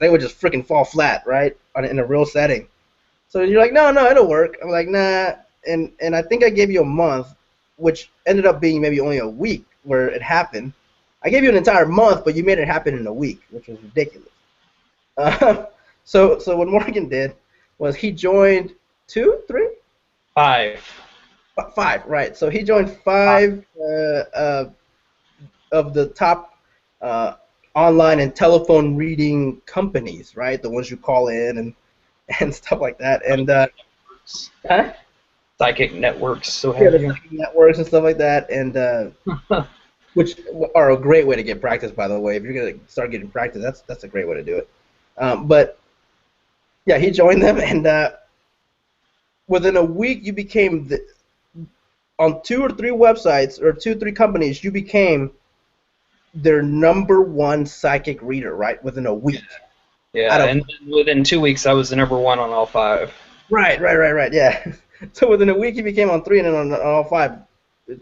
would just freaking fall flat, right, in a real setting. So you're like, no, it'll work. I'm like, nah. and I think I gave you a month, which ended up being maybe only a week where it happened. I gave you an entire month, but you made it happen in a week, which was ridiculous. Uh, so what Morgan did was he joined two, three, 5. five, right? So he joined five of the top uh, online and telephone reading companies, right? The ones you call in and stuff like that. And huh? Psychic networks, so Yeah, have the you? psychic networks and stuff like that, and which are a great way to get practice, by the way. If you're gonna start getting practice, that's a great way to do it. But yeah, he joined them, and within a week, you became on two or three websites or two, three companies, you became their number one psychic reader, right? Within a week. Yeah, Out of and then within 2 weeks, I was the number 1 on all 5. right. Yeah. So within a week, he became on three, and then on all five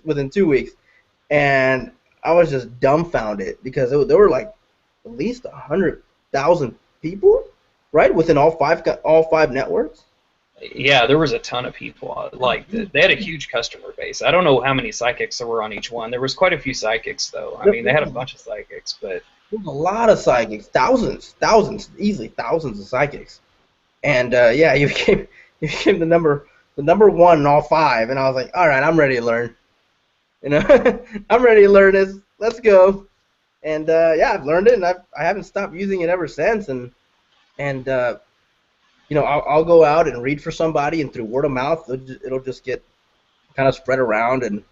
within 2 weeks. And I was just dumbfounded because there were like at least 100,000 people, right, within all five networks. Yeah, there was a ton of people. Like they had a huge customer base. I don't know how many psychics there were on each one. There was quite a few psychics, though. I mean, they had a bunch of psychics, but There's a lot of psychics, thousands, easily thousands of psychics. And yeah, you became the number one in all five. And I was like, all right, I'm ready to learn. You know, I'm ready to learn this. Let's go. And yeah, I've learned it, and I haven't stopped using it ever since. And I'll go out and read for somebody, and through word of mouth, it'll just get kind of spread around, and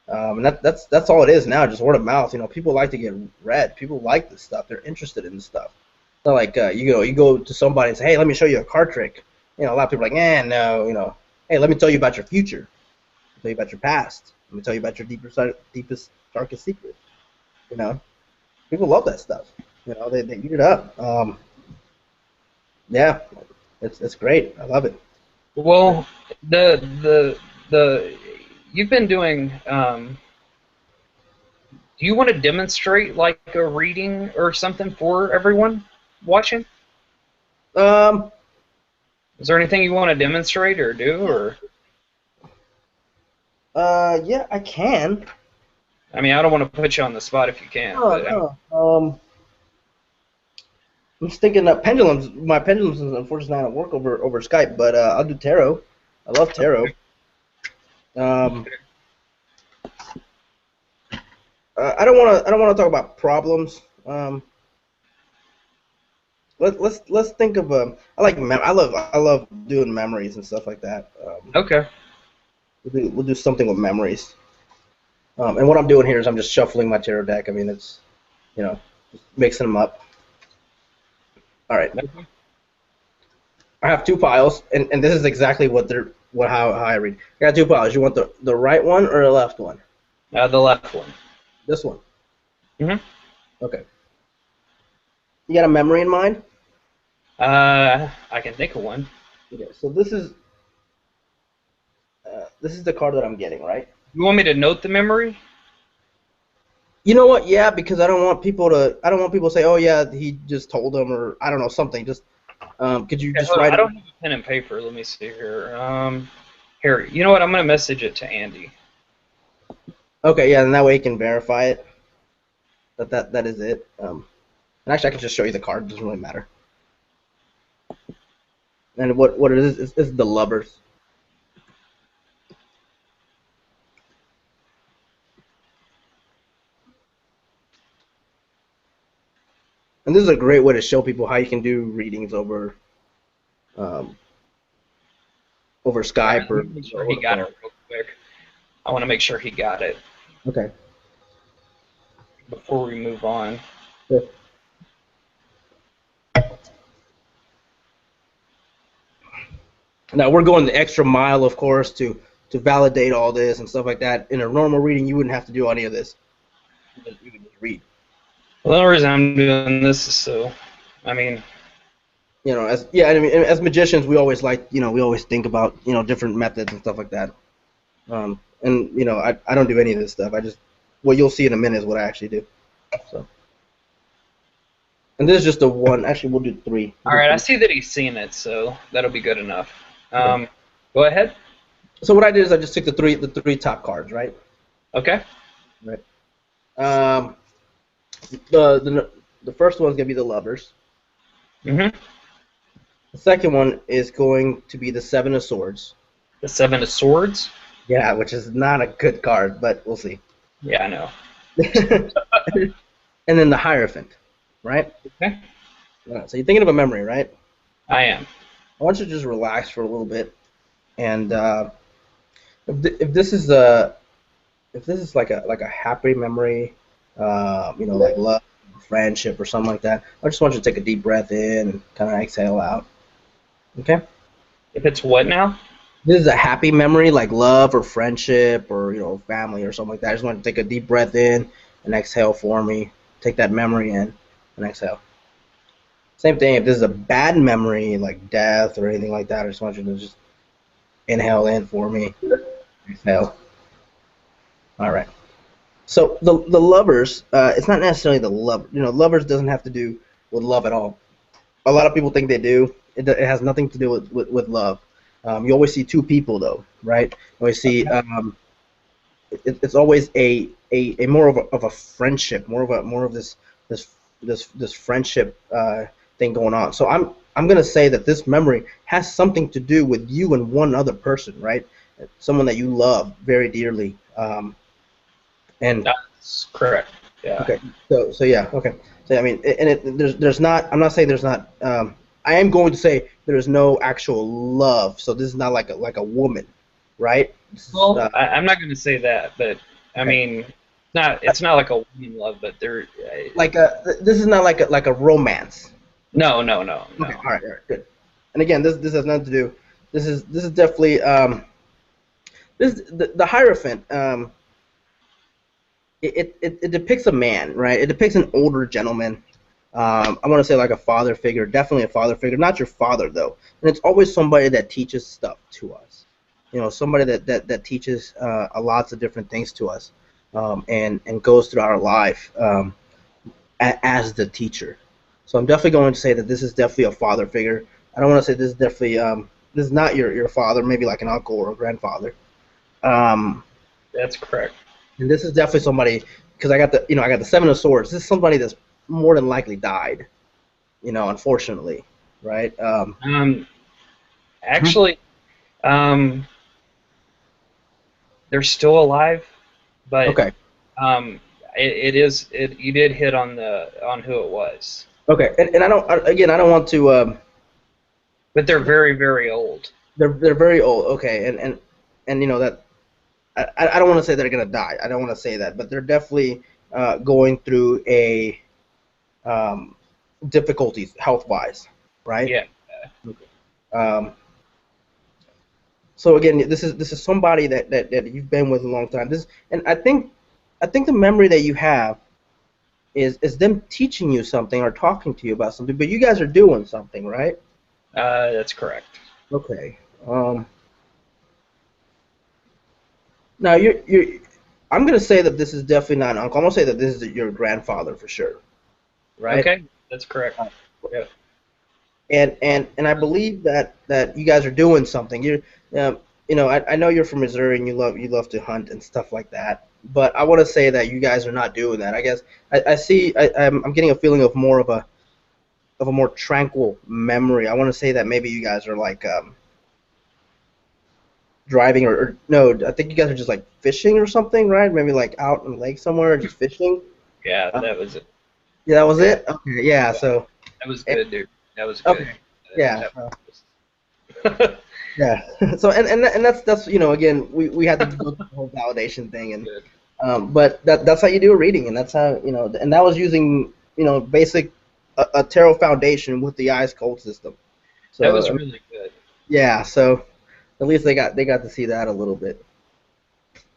that's all it is now, just word of mouth. People like to get read. People like this stuff. They're interested in this stuff. It's not like you go to somebody and say, hey, let me show you a card trick. A lot of people are like, no. Hey, let me tell you about your future. Let me tell you about your past. Let me tell you about your deepest, darkest secret. People love that stuff. They eat it up. Yeah, it's great. I love it. well, the you've been doing. Do you want to demonstrate like a reading or something for everyone watching? Um, Is there anything you want to demonstrate or do, or? yeah, I can. I mean, I don't want to put you on the spot if you can't, No, but no. I'm just thinking that pendulums. My pendulums is unfortunately not gonna work over Skype, but I'll do tarot. I love tarot. Um, I don't want to talk about problems. Let's think of I love doing memories and stuff like that. okay. We'll do something with memories. And what I'm doing here is I'm just shuffling my tarot deck. I mean, it's just mixing them up. All right. I have two piles, and this is exactly how I read. I got two piles. You want the right one or the left one? The left one. This one. Mhm. Okay. You got a memory in mind? I can think of one. Okay. So this is the card that I'm getting, right? You want me to note the memory? You know what? Yeah, because I don't want people to say, "Oh yeah, he just told them," or I don't know something. Just could you Okay, just hold on. write I it? don't have a pen and paper. Let me see here. Here. You know what? I'm gonna message it to Andy. Okay, yeah, and that way you can verify it. That is it. And actually, I can just show you the card. It doesn't really matter. And what it is the Lovers. And this is a great way to show people how you can do readings um, over All right, Skype let or me make sure over he the got it phone. real quick. I want to make sure he got it Okay. before we move on. Yeah. Now we're going the extra mile, of course, to validate all this and stuff like that. In a normal reading, you wouldn't have to do any of this. You can just read. Well, the only reason I'm doing this is so, I mean, I mean, as magicians, we always we always think about different methods and stuff like that. And I don't do any of this stuff. What you'll see in a minute is what I actually do. So, and this is just a one. Actually, we'll do three. all right, I see that he's seen it, so that'll be good enough. Okay. Go ahead. So what I did is I just took the three top cards, right? Okay. Right. Um, the first one's gonna be the lovers. Mm-hmm. The second one is going to be the seven of swords. The Seven of Swords. Yeah, which is not a good card, but we'll see. Yeah, I know. And then the hierophant, right? Okay. So you're thinking of a memory, right? I am. I want you to just relax for a little bit, and if this is a if this is like a happy memory, like love, friendship, or something like that, I just want you to take a deep breath in and kind of exhale out. Okay? If it's what now? This is a happy memory, like love or friendship or family or something like that. I just want you to take a deep breath in and exhale for me. Take that memory in and exhale. Same thing. If this is a bad memory, like death or anything like that, I just want you to just inhale in for me. Exhale. All right. So the lovers, it's not necessarily the love. Lovers doesn't have to do with love at all. A lot of people think they do. It has nothing to do with love. You always see two people though, right? You always see it's always a more of a friendship, more of this friendship thing going on. So I'm gonna say that this memory has something to do with you and one other person, right? Someone that you love very dearly. And That's correct. Yeah. okay, so yeah, okay. So I mean, there's not. I'm not saying there's not. I am going to say there is no actual love. So this is not like a woman, right? This is, Well, I'm not going to say that, but I okay. mean, it's not like a woman love, but there. This is not like a romance. No, no, no, Okay, no. all right, good. And again, this has nothing to do. This is definitely this the Hierophant. It depicts a man, right? It depicts an older gentleman. I want to say like a father figure, definitely a father figure, not your father though. And it's always somebody that teaches stuff to us. Somebody that teaches a lots of different things to us, and goes through our life as the teacher. So I'm definitely going to say that this is definitely a father figure. I don't want to say this is definitely this is not your father, maybe like an uncle or a grandfather. Um, That's correct. and this is definitely somebody because I got the seven of swords. This is somebody that's more than likely died. Unfortunately, right? Actually, um, they're still alive, but Okay. um, it is it. You did hit on who it was, Okay. And I don't want to. but they're very, very old. They're very old. Okay. And that I don't want to say they're gonna die. I don't want to say that, but they're definitely going through a difficulties health wise, right? Yeah. Um, so again, this is somebody that you've been with a long time. And I think the memory that you have is them teaching you something or talking to you about something, but you guys are doing something, right? That's correct. Okay. Now you're I'm gonna say that this is definitely not an uncle. I'm gonna say that this is your grandfather for sure, right? Okay, that's correct. Yeah. And I believe that you guys are doing something. I know you're from Missouri and you love to hunt and stuff like that. But I want to say that you guys are not doing that. I guess I see. I'm getting a feeling of more of a more tranquil memory. I want to say that maybe you guys are like driving or no. I think you guys are just like fishing or something, right? Maybe like out in the lake somewhere, just fishing. Yeah, Uh, that was it. yeah, that was Yeah, it. Okay, yeah. yeah, So that was eh, good, dude. That was good. okay, yeah. That was Yeah. So and that's again we had to go through the whole validation thing and good. but that's how you do a reading and that's how and that was using basic a tarot foundation with the ice cold system. That was So really good. yeah, so at least they got to see that a little bit.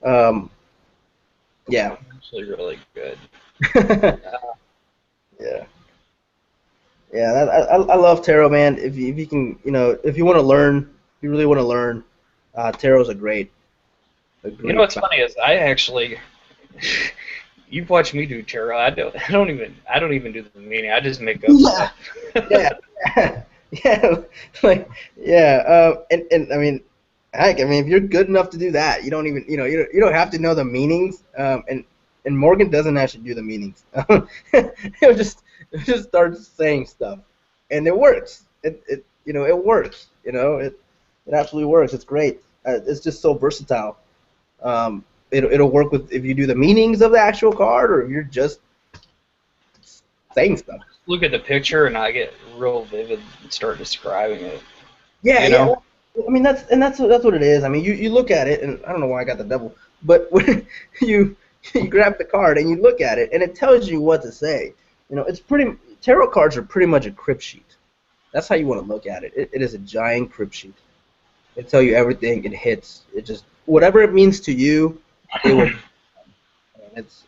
Um, yeah. Actually, really good. Uh, Yeah. Yeah, I love tarot, man. If you can, if you want to learn, if you really want to learn, tarot's a you know great. what's funny is I actually, you've watched me do tarot. I don't even do the meaning. I just make up Yeah, stuff. yeah, yeah, like yeah. And I mean, Heck, I mean, if you're good enough to do that, you don't even, you don't have to know the meanings. And Morgan doesn't actually do the meanings. He'll just start saying stuff, and it works. It works. It absolutely works. It's great. It's just so versatile. It'll work with if you do the meanings of the actual card, or if you're just saying stuff. Look at the picture, and I get real vivid and start describing it. Yeah, You yeah. know? Well, I mean, that's what it is. I mean, you look at it, and I don't know why I got the devil, but when you grab the card and you look at it, and it tells you what to say. It's pretty. Tarot cards are pretty much a crib sheet. That's how you want to look at it. It is a giant crib sheet. It tell you everything. It hits. It just whatever it means to you. It will.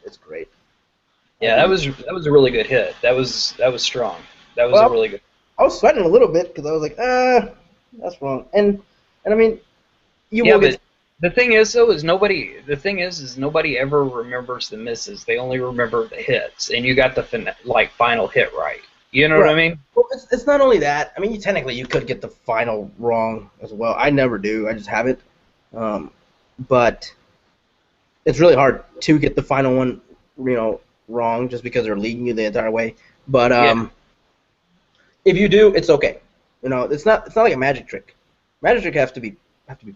It's great. Yeah, that was a really good hit. That was strong. That was Well, a really good. I was sweating a little bit because I was like, that's wrong. And I mean, you Yeah, will but get. the thing is though is nobody. The thing is nobody ever remembers the misses. They only remember the hits, and you got the final hit right. You know what I Right. mean? Well, it's not only that. I mean, you could get the final wrong as well. I never do. I just haven't. But it's really hard to get the final one, wrong just because they're leading you the entire way. But Yeah. if you do, it's okay. It's not like a magic trick. Magic trick have to be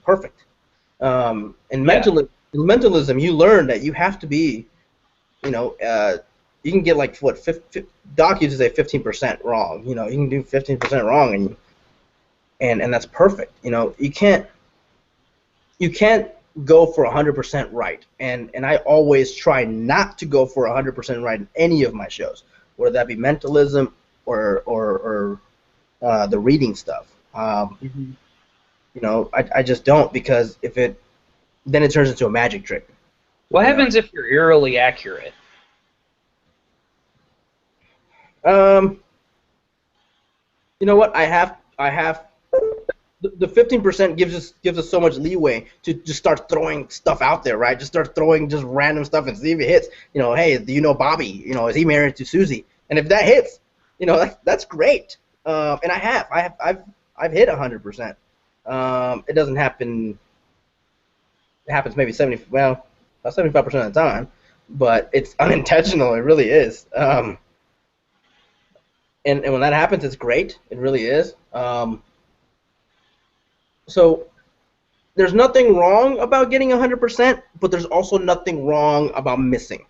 perfect. Yeah. In mentalism, you learn that you have to be, you can get like what Doc used to say 15% wrong. You can do 15% wrong, and that's perfect. You can't go for 100% right, and I always try not to go for 100% right in any of my shows, whether that be mentalism or the reading stuff. Hmm. I just don't, because then it turns into a magic trick. What You know. happens if you're eerily accurate? Um, you know what? I have the 15% gives us so much leeway to just start throwing stuff out there, right? Just start throwing just random stuff and see if it hits. Hey, do you know Bobby? Is he married to Susie? And if that hits, that's great. And I've hit 100%. It doesn't happen. It happens maybe 75% of the time, but it's unintentional. It really is. And when that happens, it's great. It really is. So there's nothing wrong about getting 100%, but there's also nothing wrong about missing.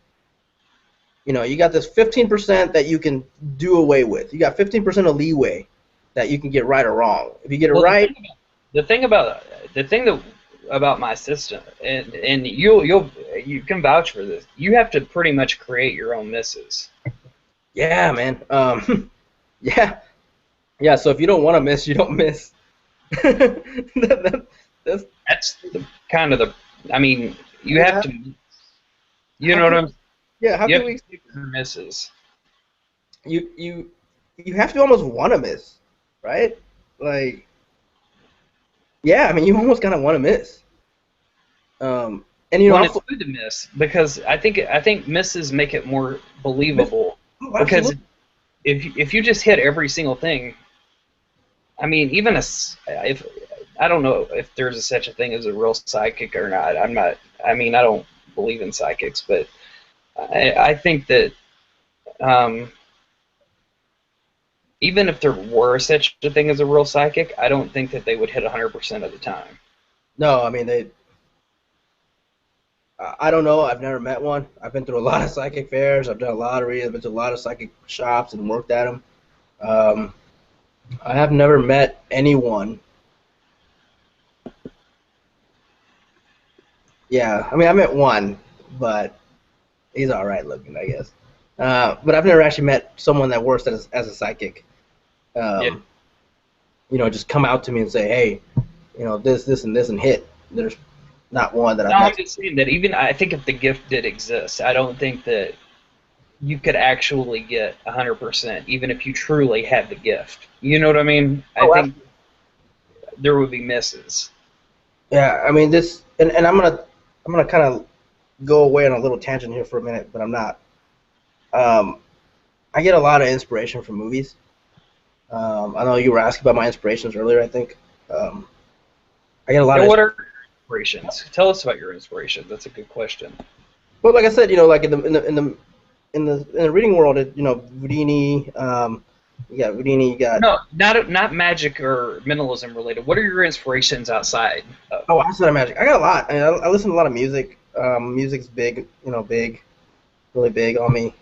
You got this 15% that you can do away with. You got 15% of leeway that you can get right or wrong. If you get it Well, right, the thing that about my system, and you can vouch for this. You have to pretty much create your own misses. yeah, man. Yeah, yeah. So if you don't want to miss, you don't miss. That's That's kind of the. I mean, you have yeah. to. You How know what can I'm. yeah? How You can have to we? pick your misses. You have to almost want to miss, right? Like, yeah. I mean, you almost kind of want to miss. And When it's also, good to miss, because I think misses make it more miss. believable. Oh, Because absolutely. if you just hit every single thing, I mean, even if I don't know if there's such a thing as a real psychic or not. I'm not. I mean, I don't believe in psychics, but I think that um, even if there were such a thing as a real psychic, I don't think that they would hit 100% of the time. No, I mean they. I don't know. I've never met one. I've been through a lot of psychic fairs. I've done a lot of readings. I've been to a lot of psychic shops and worked at them. Um, I have never met anyone. Yeah, I mean, I met one, but he's all right looking, I guess. But I've never actually met someone that works as a psychic. Yeah. Um, just come out to me and say, hey, this, and this, and hit. There's not one that No, I've I'm met. just saying that even I think if the gift did exist, I don't think that you could actually get 100%, even if you truly had the gift. You know what I mean? I Oh, think there would be misses. yeah. I mean, and I'm gonna kind of go away on a little tangent here for a minute, but I'm not. Um, I get a lot of inspiration from movies. I know you were asking about my inspirations earlier, I think. Um, I get a lot And of. what are your inspirations? Tell us about your inspirations. That's a good question. Well, like I said, like in the reading world, Houdini, you got Houdini, you got. No, not magic or mentalism related. What are your inspirations outside of? Oh, outside of magic, I got a lot. I listen to a lot of music. Music's big, big, really big on me.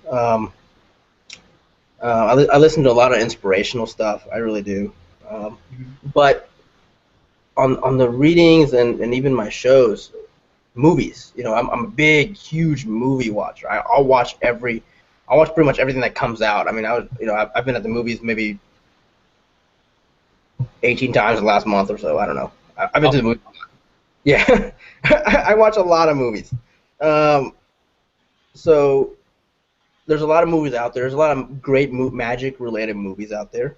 I listen to a lot of inspirational stuff. I really do. Um, but on the readings and even my shows, movies. I'm a big, huge movie watcher. I'll watch pretty much everything that comes out. I mean, I've been at the movies maybe 18 times in the last month or so. I don't know. I've been to the movies. Yeah, I watch a lot of movies. Um, so there's a lot of movies out there. There's a lot of great magic related movies out there.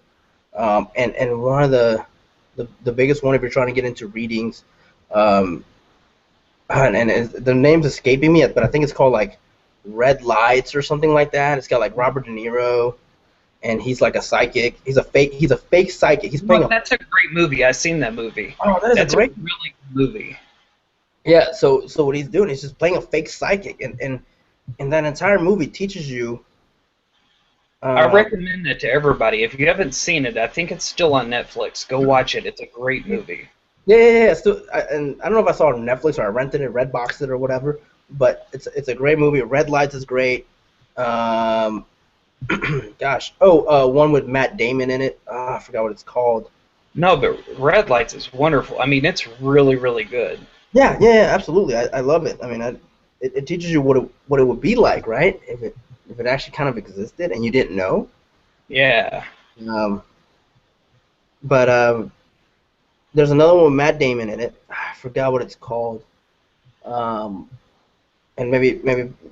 And one of the biggest one if you're trying to get into readings, um, the name's escaping me, but I think it's called like Red Lights or something like that. It's got like Robert De Niro, and he's like a psychic. He's a fake psychic. He's playing Well, that's a great movie. I've seen that movie. Oh, that is That's a great. a really good movie. Yeah. So what he's doing is just playing a fake psychic, and that entire movie teaches you. I Uh, recommend that to everybody. If you haven't seen it, I think it's still on Netflix. Go watch it. It's a great movie. yeah. And I don't know if I saw it on Netflix or I rented it, Redboxed it or whatever. But it's a great movie. Red Lights is great. Um, gosh. One with Matt Damon in it. I forgot what it's called. No, but Red Lights is wonderful. I mean, it's really, really good. Yeah, absolutely. I love it. I mean, it teaches you what it would be like, right? If it actually kind of existed and you didn't know. Yeah. Um, but there's another one with Matt Damon in it. I forgot what it's called. Um, and maybe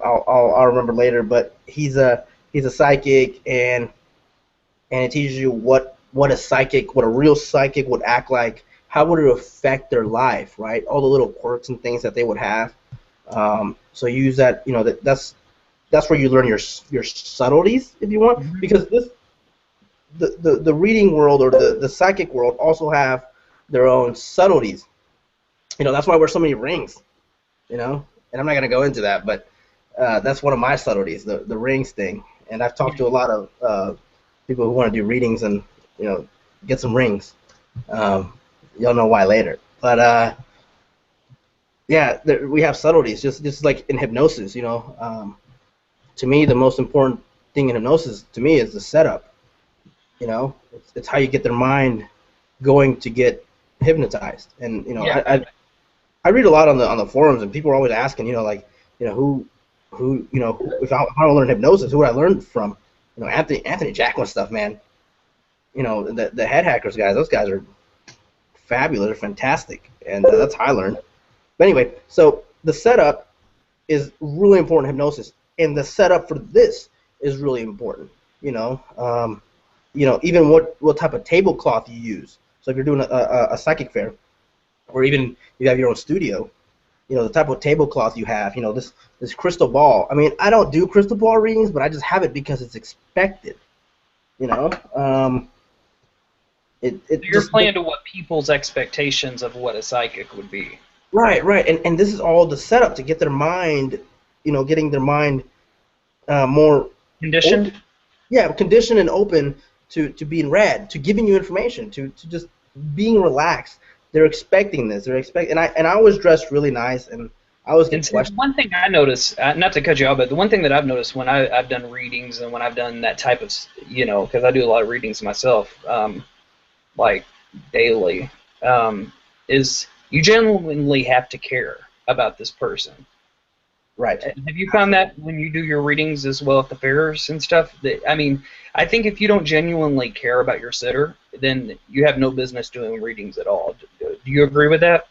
I'll remember later. But he's a psychic, and it teaches you what a real psychic would act like. How would it affect their life, right? All the little quirks and things that they would have. So you use that. That's where you learn your subtleties, if you want, Mhm. because the reading world or the psychic world also have their own subtleties. That's why I wear so many rings. And I'm not gonna go into that, but that's one of my subtleties, the rings thing. And I've talked to a lot of people who want to do readings and get some rings. You'll know why later, but yeah, we have subtleties, just like in hypnosis. To me, the most important thing in hypnosis to me is the setup. It's how you get their mind going to get hypnotized. And Yeah. I read a lot on the forums, and people are always asking, if I want to learn hypnosis, who would I learn from? Anthony Jacqueline stuff, man. The head hackers guys, those guys are fabulous, they're fantastic, and that's how I learned. But anyway, so the setup is really important in hypnosis, and the setup for this is really important. Even what type of tablecloth you use. So if you're doing a psychic fair, or even you have your own studio, the type of tablecloth you have, this crystal ball. I mean, I don't do crystal ball readings, but I just have it because it's expected. You know, it You're just playing to what people's expectations of what a psychic would be. right, and this is all the setup to get their mind, getting their mind more Conditioned? open. Yeah, conditioned and open to being read, to giving you information, to just being relaxed. They're expecting this. And I always dress really nice, and I always And get see, questions. one thing I notice, not to cut you off, but the one thing that I've noticed when I've done readings and when I've done that type of, because I do a lot of readings myself, like daily, is you genuinely have to care about this person. Right. Have you found that when you do your readings as well at the fairs and stuff? I mean, I think if you don't genuinely care about your sitter, then you have no business doing readings at all. Do you agree with that?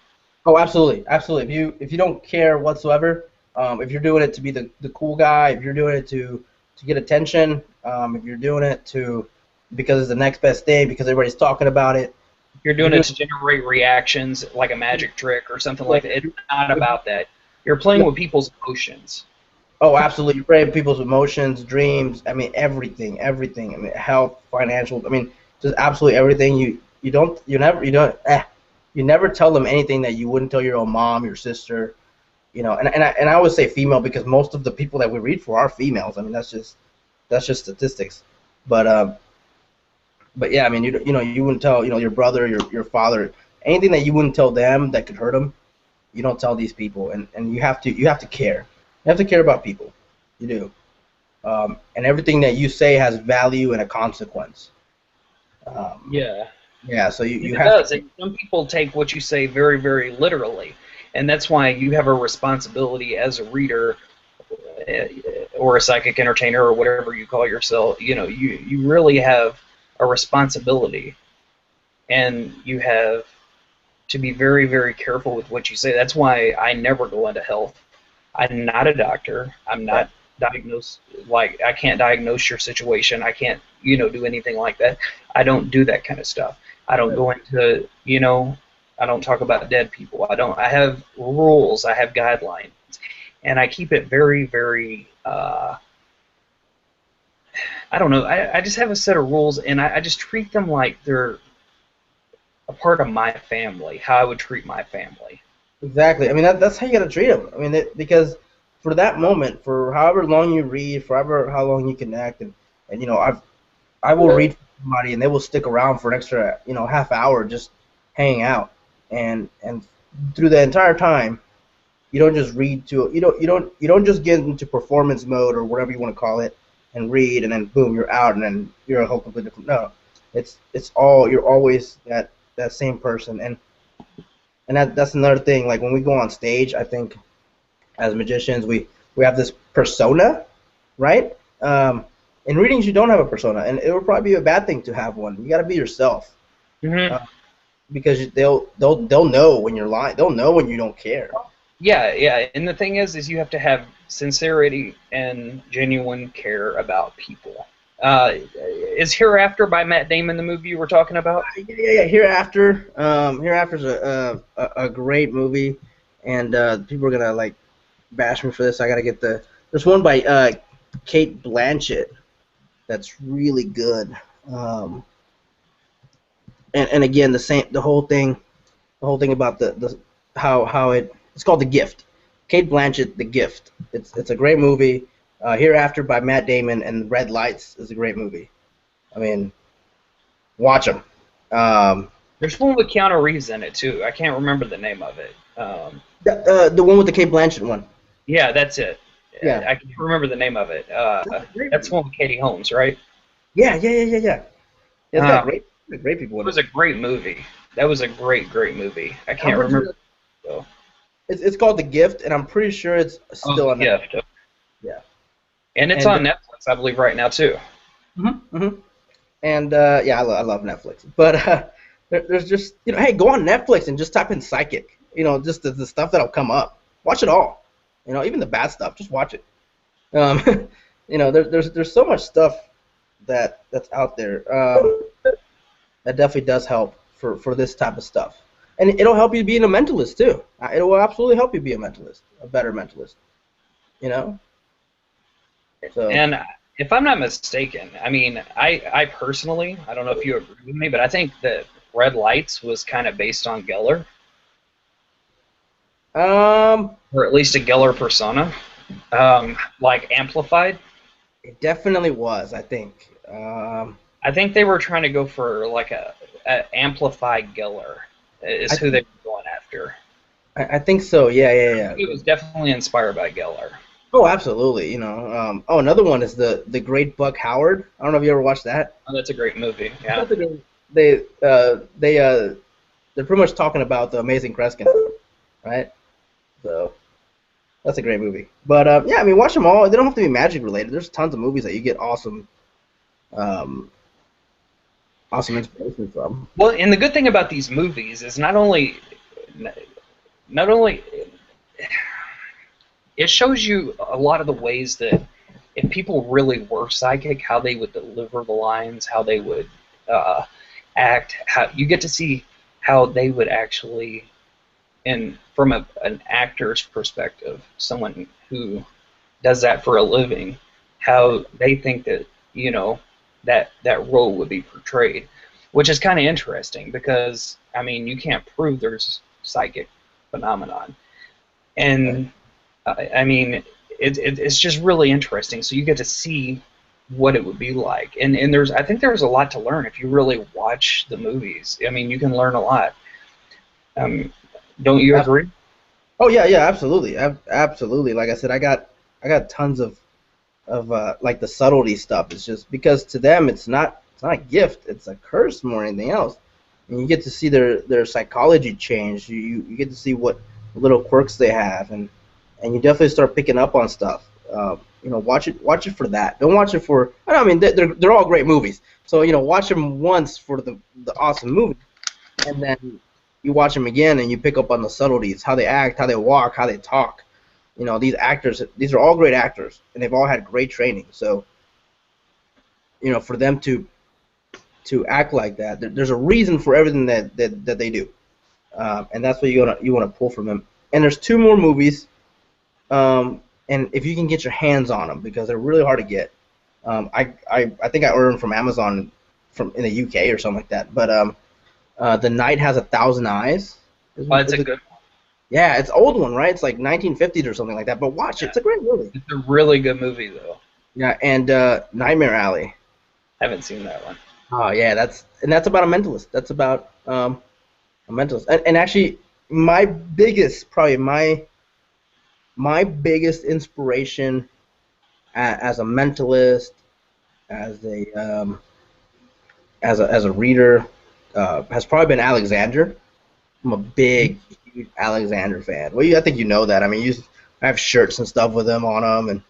Oh, absolutely, absolutely. If you don't care whatsoever, if you're doing it to be the cool guy, if you're doing it to get attention, if you're doing it because it's the next best thing, because everybody's talking about it. You're doing it to generate reactions like a magic trick or something like that. It's not about that. You're playing with people's emotions. Oh, absolutely. You're praying people's emotions, dreams. I mean, everything. I mean, health, financial. I mean, just absolutely everything. You don't. You never tell them anything that you wouldn't tell your own mom, your sister, you know. And I always say female because most of the people that we read for are females. I mean, that's just statistics. But but yeah, I mean, you know, you wouldn't tell, you know, your brother, your father, anything that you wouldn't tell them that could hurt them. You don't tell these people, and you have to care. You have to care about people. You do. And everything that you say has value and a consequence. Um, Yeah. yeah, so you It have to does, care. and some people take what you say very, very literally, and that's why you have a responsibility as a reader uh, or a psychic entertainer or whatever you call yourself. You know, you really have a responsibility, and you have to be very, very careful with what you say. That's why I never go into health. I'm not a doctor. I'm Right. not diagnosed, like I can't diagnose your situation. I can't, you know, do anything like that. I don't do that kind of stuff. I don't Right. go into, you know, I don't talk about dead people. I have rules. I have guidelines, and I keep it very, very. I don't know. I just have a set of rules, and I just treat them like they're a part of my family. How I would treat my family. Exactly. I mean, that's how you got to treat them. I mean, because for that moment, for however long you read, forever how long you connect, and you know, I will read for somebody and they will stick around for an extra, you know, half hour just hanging out, and through the entire time, you don't just read to you don't just get into performance mode or whatever you want to call it and read and then boom you're out and then you're a whole completely different. No, it's all you're always that same person and that's another thing. Like when we go on stage, I think as magicians we have this persona, right? In readings you don't have a persona, and it would probably be a bad thing to have one. You got to be yourself, Hmm. uh, because they'll know when you're lying. They'll know when you don't care. Yeah, yeah. And the thing is you have to have sincerity and genuine care about people. Is Hereafter by Matt Damon the movie you were talking about? Yeah. Hereafter's a great movie, and people are gonna like bash me for this. I gotta get there's one by Kate Blanchett that's really good. Um, and again the whole thing about the how it's called The Gift. Kate Blanchett, The Gift. It's a great movie. Hereafter by Matt Damon and Red Lights is a great movie. I mean, watch them. Um, There's one with Keanu Reeves in it too. I can't remember the name of it. the one with the Kate Blanchett one. Yeah, that's it. Yeah, I can't remember the name of it. that's a great That's movie. the one with Katie Holmes, right? Yeah. It's got Um, great people it in it. was a great movie. That was a great, great movie. I I'm can't pretty remember sure though. it's called The Gift, and I'm pretty sure it's Oh, still The on Netflix. Gift. Yeah, And it's and on Netflix, I believe, right now too. mhm. And yeah, I love Netflix. But there's just hey, go on Netflix and just type in psychic. Just the stuff that'll come up. Watch it all. Even the bad stuff. Just watch it. Um, there's so much stuff that's out there that definitely does help for this type of stuff. And it'll help you being a mentalist too. It will absolutely help you be a mentalist, a better mentalist. You know. So And if I'm not mistaken, I mean, I personally, I don't know if you agree with me, but I think that Red Lights was kind of based on Geller, um, or at least a Geller persona, like amplified. it definitely was. I think. I think they were trying to go for like a amplified Geller is I who they think were going after. I think so. Yeah. It was definitely inspired by Geller. Oh, absolutely. Another one is the Great Buck Howard. I don't know if you ever watched that. Oh, that's a great movie. Yeah. That's a good. They're pretty much talking about the Amazing Kreskin, right? So that's a great movie. But yeah, I mean, watch them all. They don't have to be magic related. There's tons of movies that you get um, awesome inspiration from. Well, and the good thing about these movies is not only it shows you a lot of the ways that if people really were psychic, how they would deliver the lines, how they would uh, act. How you get to see how they would actually, and from an actor's perspective, someone who does that for a living, how they think that that role would be portrayed. which is kind of interesting because, I mean, you can't prove there's psychic phenomenon. And, I mean, it's just really interesting. So you get to see what it would be like. And I think there's a lot to learn if you really watch the movies. I mean, you can learn a lot. Don't you agree? Oh yeah, yeah, absolutely, absolutely. Like I said, I got tons of like the subtlety stuff. It's just because to them it's not a gift, it's a curse more than anything else. And you get to see their psychology change. You get to see what little quirks they have, and you definitely start picking up on stuff. You know, watch it for that. Don't watch it for. I mean, they're all great movies. So you know, watch them once for the awesome movie, and then you watch them again and you pick up on the subtleties, how they act, how they walk, how they talk. You know, these actors, these are all great actors, and they've all had great training. So, you know, for them to act like that, there's a reason for everything that they do, and that's what you want to pull from them. And there's two more movies, and if you can get your hands on them, because they're really hard to get. I think I ordered them from Amazon from in the UK or something like that. But The Night Has a Thousand Eyes. Oh, it's a good one. Yeah, it's an old one, right? It's like 1950s or something like that. But watch it; it's a great movie. It's a really good movie, though. Yeah, and Nightmare Alley. Haven't seen that one. Oh yeah, that's about a mentalist. That's about a mentalist. And actually, probably my biggest inspiration as a mentalist, as a reader, has probably been Alexander. I'm a big, huge Alexander fan. Well, I think you know that. I mean, I have shirts and stuff with him on them, and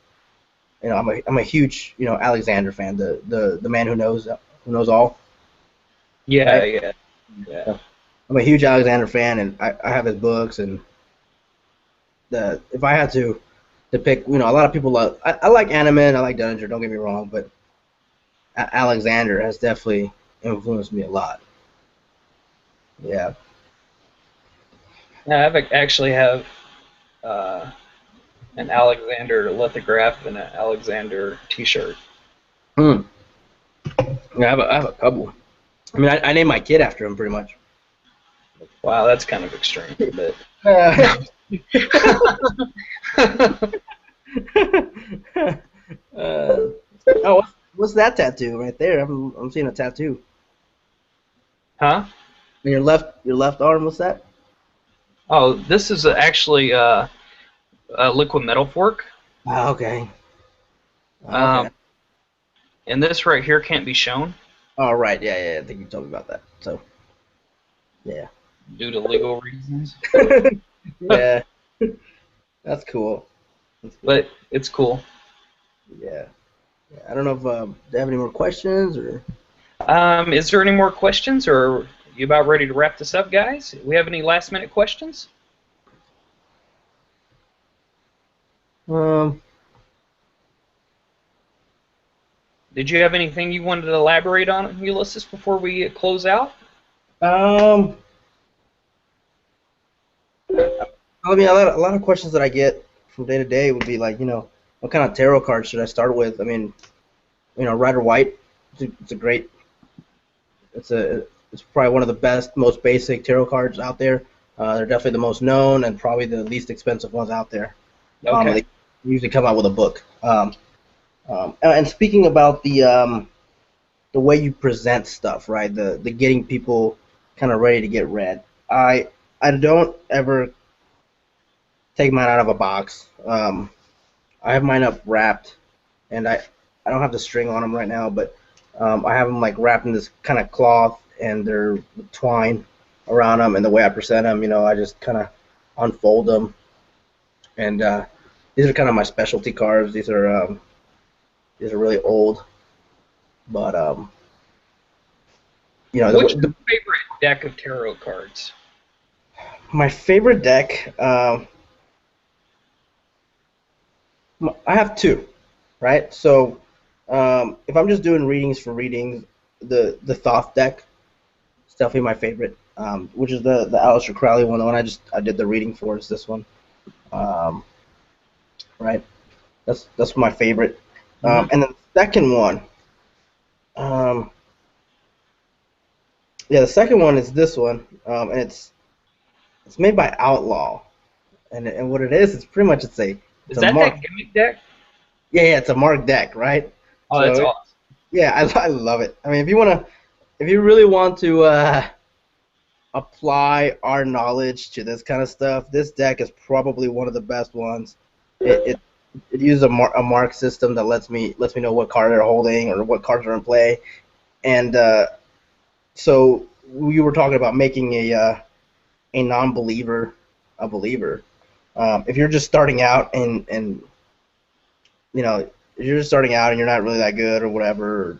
you know, I'm a huge, you know, Alexander fan. The man who knows all. Yeah, Right? yeah. I'm a huge Alexander fan, and I have his books. And if I had to pick, you know, a lot of people love. I like anime and I like Dungeon. Don't get me wrong, but Alexander has definitely influenced me a lot. Yeah. Yeah, actually have an Alexander lithograph and an Alexander T-shirt. Hmm. Yeah, I have a couple. I mean, I named my kid after him pretty much. Wow, that's kind of extreme, but. Oh, what's that tattoo right there? I'm seeing a tattoo. Huh? On your left arm. What's that? Oh, this is actually a liquid metal fork. Oh, okay. Okay. And this right here can't be shown. Oh, right. Yeah, yeah. I think you told me about that. So, yeah. Due to legal reasons. Yeah. That's cool. But it's cool. Yeah. I don't know if do you have any more questions or. Is there any more questions, or are you about ready to wrap this up, guys? Do we have any last-minute questions? Did you have anything you wanted to elaborate on, Ulises, before we close out? I mean, a lot of questions that I get from day to day would be like, you know, what kind of tarot cards should I start with? I mean, you know, Rider White, it's a great, it's probably one of the best, most basic tarot cards out there. They're definitely the most known and probably the least expensive ones out there. Okay. They usually come out with a book. And speaking about the way you present stuff, right? The getting people kind of ready to get read. I don't ever take mine out of a box. I have mine up wrapped, and I don't have the string on them right now, but I have them like wrapped in this kind of cloth, and they're twine around them. And the way I present them, you know, I just kind of unfold them, and these are kind of my specialty cards. These are really old, but you know, What's your favorite deck of tarot cards? my favorite deck. I have two, right? So if I'm just doing readings for readings, the Thoth deck is definitely my favorite, which is the Aleister Crowley one. The one I did the reading for is this one, right? That's my favorite. And then the second one, Yeah, the second one is this one, and it's made by Outlaw, and what it is, it's pretty much it's Is a that mark. gimmick deck? Yeah, it's a mark deck, right? Oh, that's So awesome. yeah, I love it. I mean, if you really want to apply our knowledge to this kind of stuff, this deck is probably one of the best ones. It it uses a mark system that lets me know what card they're holding or what cards are in play, and so we were talking about making a non-believer a believer. If you're just starting out and you know if you're just starting out and you're not really that good or whatever, or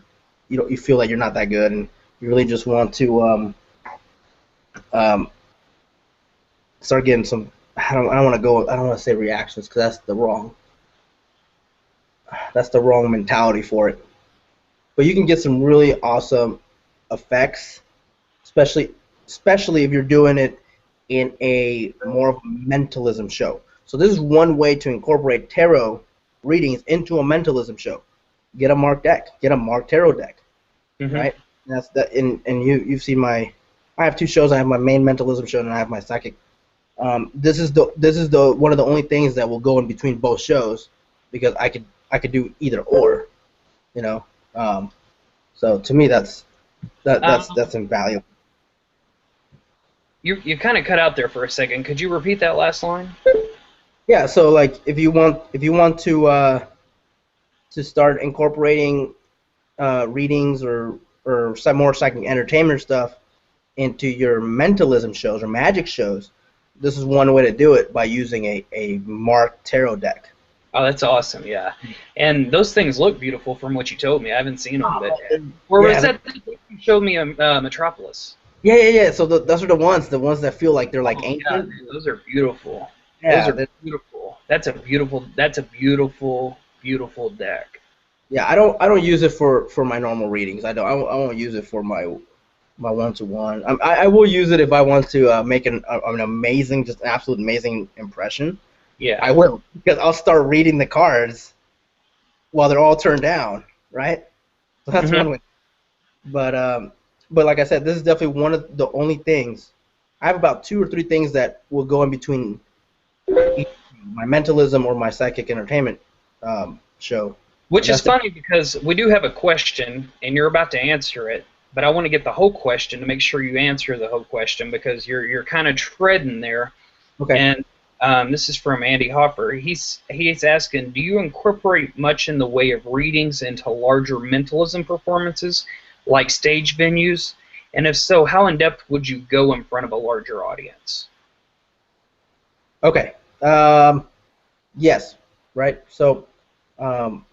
you feel like you're not that good and you really just want to um, start getting some. I don't want to say reactions because that's the wrong mentality for it. But you can get some really awesome effects, especially especially if you're doing it in a more of a mentalism show. So this is one way to incorporate tarot readings into a mentalism show. Get a marked deck, get a marked tarot deck, Hmm. right? That's that. And you've seen my. I have two shows. I have my main mentalism show and I have my psychic. This is the one of the only things that will go in between both shows because I could do either or, you know. Um, so to me that's Um, invaluable. you kind of cut out there for a second. Could you repeat that last line? Yeah. So like if you want to start incorporating readings or some more psychic entertainment stuff into your mentalism shows or magic shows, this is one way to do it by using a marked tarot deck. Oh, that's awesome. Yeah, and those things look beautiful from what you told me. I haven't seen them, but where was Yeah, that thing you showed me? Metropolis. yeah. So those are the ones that feel like they're like Oh yeah, ancient. dude, those are beautiful. Those Yeah, are beautiful. That's a beautiful, beautiful deck. yeah. I don't use it for my normal readings. I won't use it for my one to one. I will use it if I want to make an amazing, just absolute amazing impression. Yeah. I will because I'll start reading the cards while they're all turned down, right? So that's Hmm. one way. But but like I said, this is definitely one of the only things. I have about two or three things that will go in between each, my mentalism or my psychic entertainment show, Which and is that's the funny because we do have a question, and you're about to answer it, but I want to get the whole question to make sure you answer the whole question because you're kind of treading there. okay. And this is from Andy Hoffer. He's asking, do you incorporate much in the way of readings into larger mentalism performances, like stage venues? And if so, how in depth would you go in front of a larger audience? Okay. Yes. Right. So um,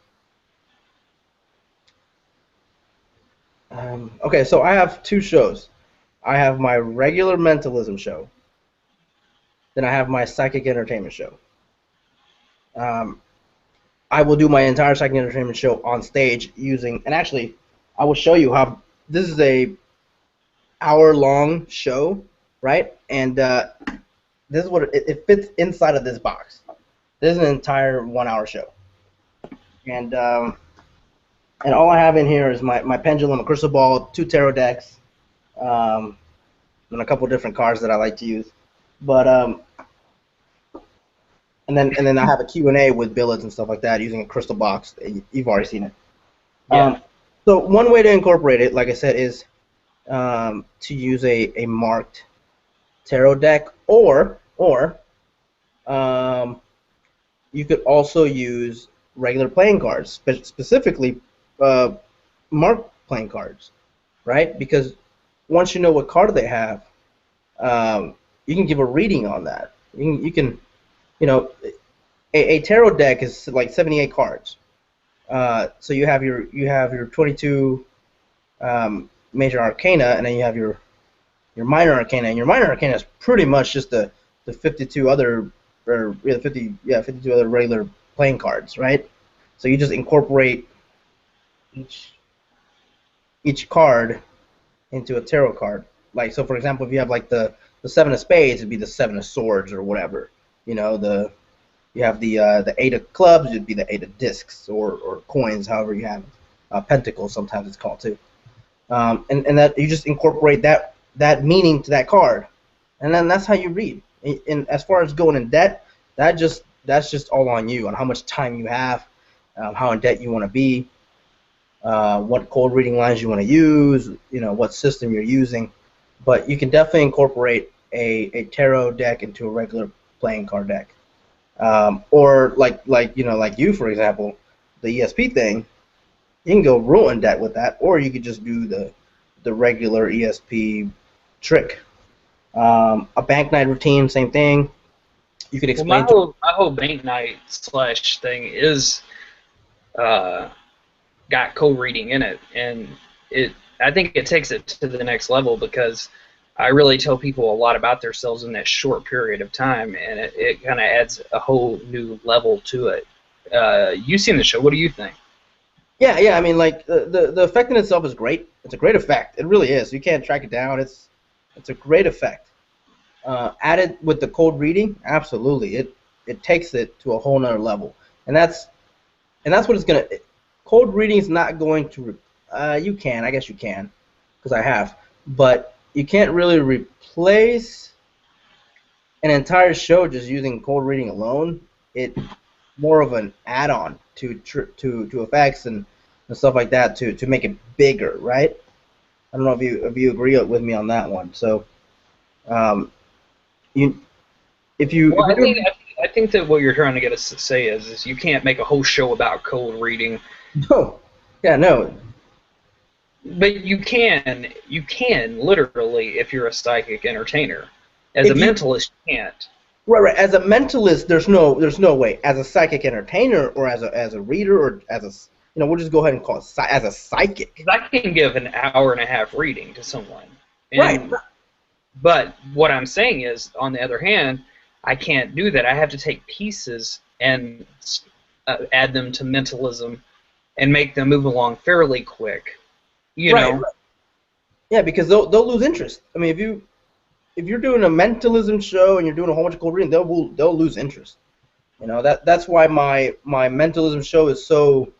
okay. So I have two shows. I have my regular mentalism show. Then I have my psychic entertainment show. Um, I will do my entire psychic entertainment show on stage using, and actually, I will show you how this is a hour long show, right? And this is what it fits inside of this box. This is an entire 1 hour show, and and all I have in here is my pendulum, a crystal ball, two tarot decks, um, and a couple different cards that I like to use. But and then I have a Q&A with billets and stuff like that using a crystal box. You've already seen it. Yeah. So one way to incorporate it, like I said, is to use a marked tarot deck, or um, you could also use regular playing cards, specifically uh, marked playing cards, right? Because once you know what card they have, you can give a reading on that. You can you know, a tarot deck is like 78 cards. So you have your 22 major arcana, and then you have your minor arcana, and your minor arcana is pretty much just the 52 other or yeah, 52 other regular playing cards, right? So you just incorporate each each card into a tarot card. Like so, for example, if you have like the seven of spades, it'd be the seven of swords or whatever. You know, you have the eight of clubs, it'd be the eight of discs or coins, however you have it. Pentacles sometimes it's called too. and that you just incorporate that meaning to that card, and then that's how you read. And as far as going in debt, that's just all on you, on how much time you have, how in debt you want to be, what cold reading lines you want to use, what system you're using. But you can definitely incorporate a tarot deck into a regular playing card deck, or like you, for example, the ESP thing. You can go real in debt with that, or you could just do the regular ESP trick. A bank night routine, same thing. You could Well, my explain to. whole bank night slash thing is uh, got co-reading in it, and I think it takes it to the next level because I really tell people a lot about themselves in that short period of time, and it kind of adds a whole new level to it. You've seen the show. What do you think? Yeah. I mean, like the effect in itself is great. It's a great effect. It really is. You can't track it down. It's a great effect. Added with the cold reading, absolutely. It takes it to a whole nother level, and that's what it's gonna. Cold reading is not going to. You can, I guess you can, because I have, but you can't really replace an entire show just using cold reading alone. It more of an add-on to effects and stuff like that to make it bigger, right? I don't know if you agree with me on that one. So, um, you if Well, you're doing I think that what you're trying to get us to say is you can't make a whole show about cold reading, no, yeah, no, but you can literally if you're a psychic entertainer. As a if you mentalist, you can't. right. As a mentalist, there's no way. As a psychic entertainer, or as a reader, or as a we'll just go ahead and call it as a psychic. 'Cause I can give an hour and a half reading to someone, Right. and but what I'm saying is, on the other hand, I can't do that. I have to take pieces and add them to mentalism and make them move along fairly quick. You Right. know, Yeah, because they'll lose interest. I mean, if you're doing a mentalism show and you're doing a whole bunch of cold reading, they'll lose interest. That's why my mentalism show is so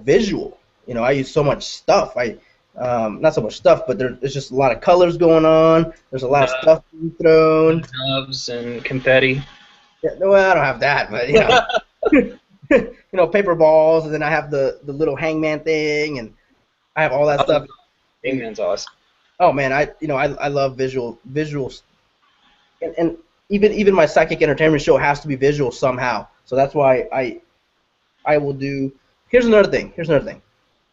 visual. I use so much stuff. I not so much stuff, but there's just a lot of colors going on. There's a lot of stuff being thrown. doves and confetti. Yeah, no, well, I don't have that, but paper balls, and then I have the little hangman thing, and I have all that Oh, stuff. hangman's awesome. Oh man, I love visuals, and even my psychic entertainment show has to be visual somehow. So that's why I will do. Here's another thing.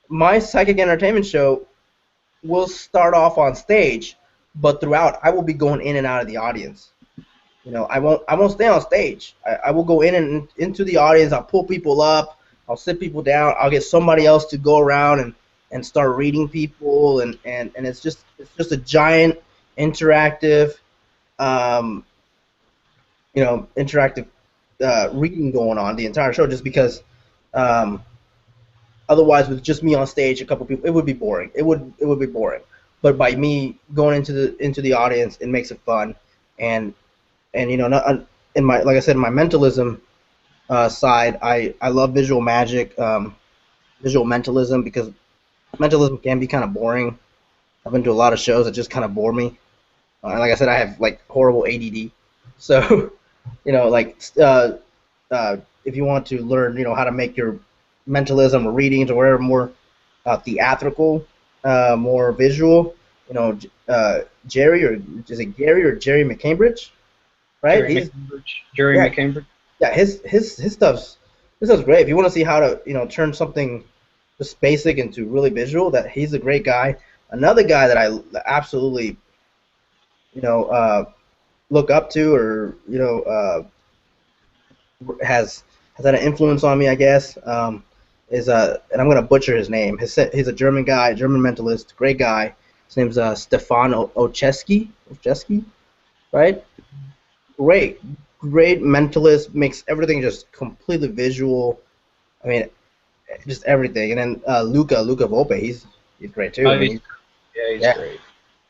My psychic entertainment show will start off on stage, but throughout I will be going in and out of the audience. I won't stay on stage. I will go in and into the audience. I'll pull people up. I'll sit people down. I'll get somebody else to go around and start reading people, and it's just a giant interactive um, interactive reading going on the entire show, just because um, otherwise with just me on stage, a couple people, it would be boring. It would be boring. But by me going into the audience, it makes it fun, and not in my, like I said, in my mentalism side, I love visual magic, visual mentalism, because mentalism can be kind of boring. I've been to a lot of shows that just kind of bore me. Like I said, I have like horrible ADD. So, like if you want to learn, how to make your mentalism or readings or whatever more theatrical, more visual, Jerry, or is it Gary or Jerry McCambridge, right? Jerry Yeah, McCambridge. yeah, his stuff's great. If you want to see how to turn something just basic into really visual, that he's a great guy. Another guy that I absolutely you know uh, look up to, or has had an influence on me, I guess, is and I'm gonna butcher his name. He's a German guy, German mentalist, great guy. His name's Stefan Ocheski, right? Great, great mentalist, makes everything just completely visual. I mean, just everything. And then Luca Volpe, he's great too. Oh, I mean, yeah, he's yeah, great.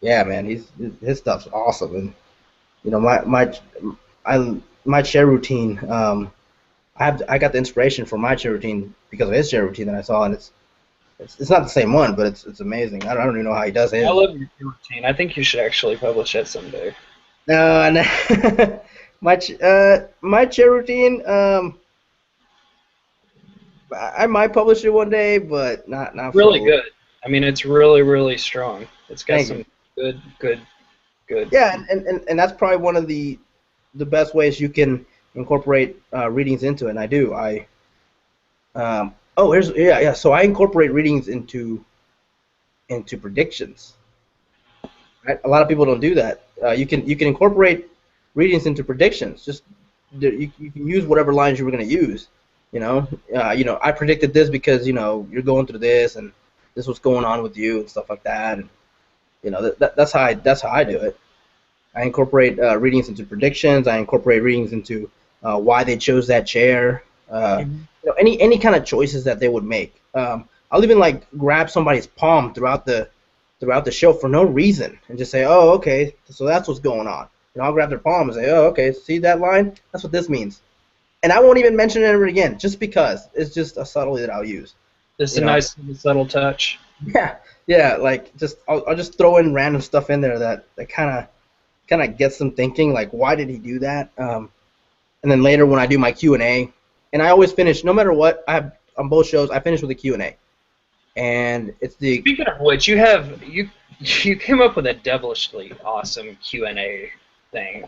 yeah, man, his stuff's awesome. And my chair routine. I got the inspiration for my chair routine because of his chair routine that I saw, and It's not the same one, but it's amazing. I don't even know how he does I his. love your routine. I think you should actually publish it someday. No, no. My chair routine. I might publish it one day, but not for a Really little. good. I mean, it's really, really strong. It's got Thank you. some good, good, good. Yeah, and that's probably one of the best ways you can incorporate readings into it. And I do. Oh, here's yeah. So I incorporate readings into predictions. Right? A lot of people don't do that. You can incorporate readings into predictions. Just you can use whatever lines you were going to use. I predicted this because you're going through this and this was going on with you and stuff like that. And that's how I do it. I incorporate readings into predictions. I incorporate readings into why they chose that chair. Mhm. Any kind of choices that they would make. I'll even like grab somebody's palm throughout the show for no reason and just say, oh, okay, so that's what's going on. I'll grab their palm and say, oh, okay, see that line? That's what this means. And I won't even mention it ever again, just because it's just a subtlety that I'll use. Just You a know? nice subtle touch. Yeah, yeah, like I'll just throw in random stuff in there that kind of gets them thinking, like, why did he do that? And then later when I do my Q&A, and I always finish, no matter what, I have on both shows, I finish with a Q&A. And it's the Speaking of which, you came up with a devilishly awesome Q&A thing.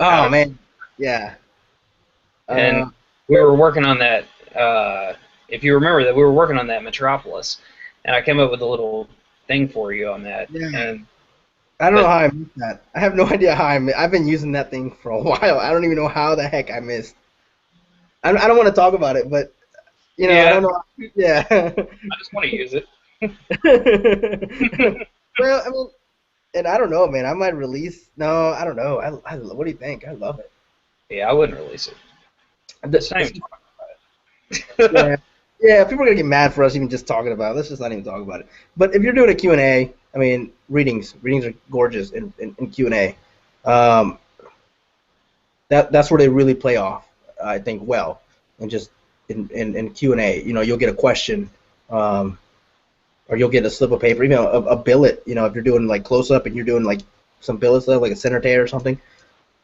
oh man, yeah. And Uh, we were working on that. If you remember that, we were working on that Metropolis, and I came up with a little thing for you on that. yeah. And I don't know but how I missed that. I have no idea how I've been using that thing for a while. I don't even know how the heck I missed. I don't want to talk about it, but I yeah, don't know. Yeah. I just want to use it. Well, I mean, and I don't know, man. I might release. No, I don't know. What do you think? I love it. Yeah, I wouldn't release it. The- It's not even the- talking about yeah, yeah. People are gonna get mad for us even just talking about it. Let's just not even talk about it. But if you're doing a Q&A, I mean, readings are gorgeous in Q&A. Um, that's where they really play off, I think, well, and just in Q&A. You'll get a question, um, or you'll get a slip of paper, even a billet. If you're doing like close up and you're doing like some billet stuff, like a center tear or something.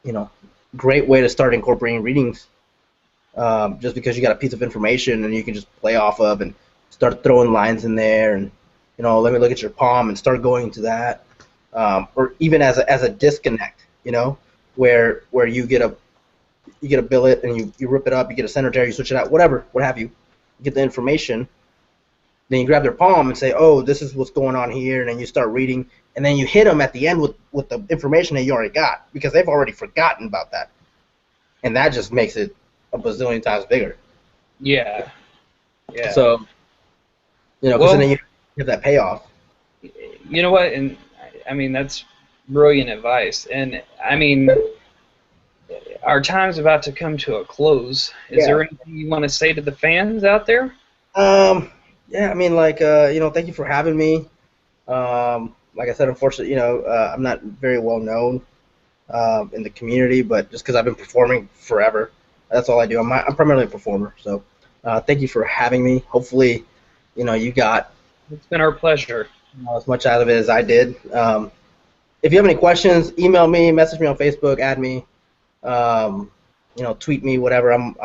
You know, Great way to start incorporating readings. Just because you got a piece of information and you can just play off of and start throwing lines in there and let me look at your palm and start going to that, or even as a disconnect, where you get a billet and you rip it up, you get a center tear, you switch it out, whatever, what have you. You get the information, then you grab their palm and say, oh, this is what's going on here, and then you start reading, and then you hit them at the end with the information that you already got because they've already forgotten about that, and that just makes it a bazillion times bigger. yeah, yeah. So, because then Well, you have that payoff. you know what? And I mean, that's brilliant advice. And I mean, our time's about to come to a close. Is Yeah. there anything you want to say to the fans out there? Yeah, I mean, like, thank you for having me. Like I said, unfortunately, I'm not very well known in the community, but just because I've been performing forever, that's all I do. I'm primarily a performer. So, thank you for having me. Hopefully, you got It's been our pleasure. as much out of it as I did. If you have any questions, email me, message me on Facebook, add me, um, tweet me, whatever. I'm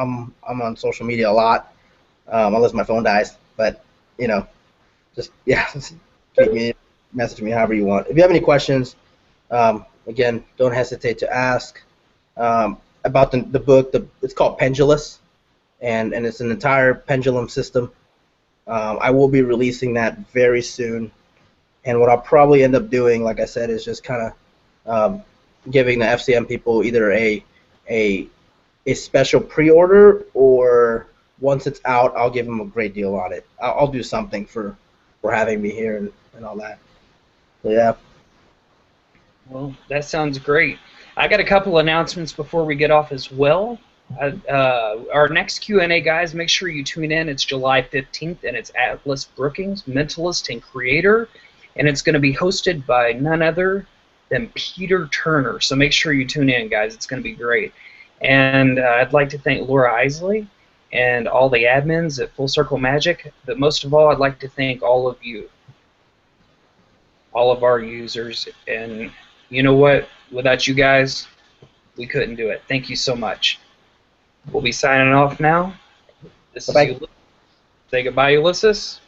on social media a lot, unless my phone dies. But you know, just yeah, just tweet me, message me, however you want. If you have any questions, again, don't hesitate to ask. About the book. It's called Pendulous, and it's an entire pendulum system. I will be releasing that very soon. And what I'll probably end up doing, like I said, is just kind of giving the FCM people either a a special pre-order, or once it's out, I'll give them a great deal on it. I'll do something for having me here and all that. So yeah. Well, that sounds great. I got a couple announcements before we get off as well. Our next Q&A, guys, make sure you tune in. It's July 15th, and it's Atlas Brookings, Mentalist and Creator, and it's going to be hosted by none other than Peter Turner. So make sure you tune in, guys. It's going to be great. And I'd like to thank Laura Isley and all the admins at Full Circle Magic. But most of all, I'd like to thank all of you, all of our users. And you know what? Without you guys, we couldn't do it. Thank you so much. We'll be signing off now. This is Bye-bye. Ulysses. Say goodbye, Ulysses.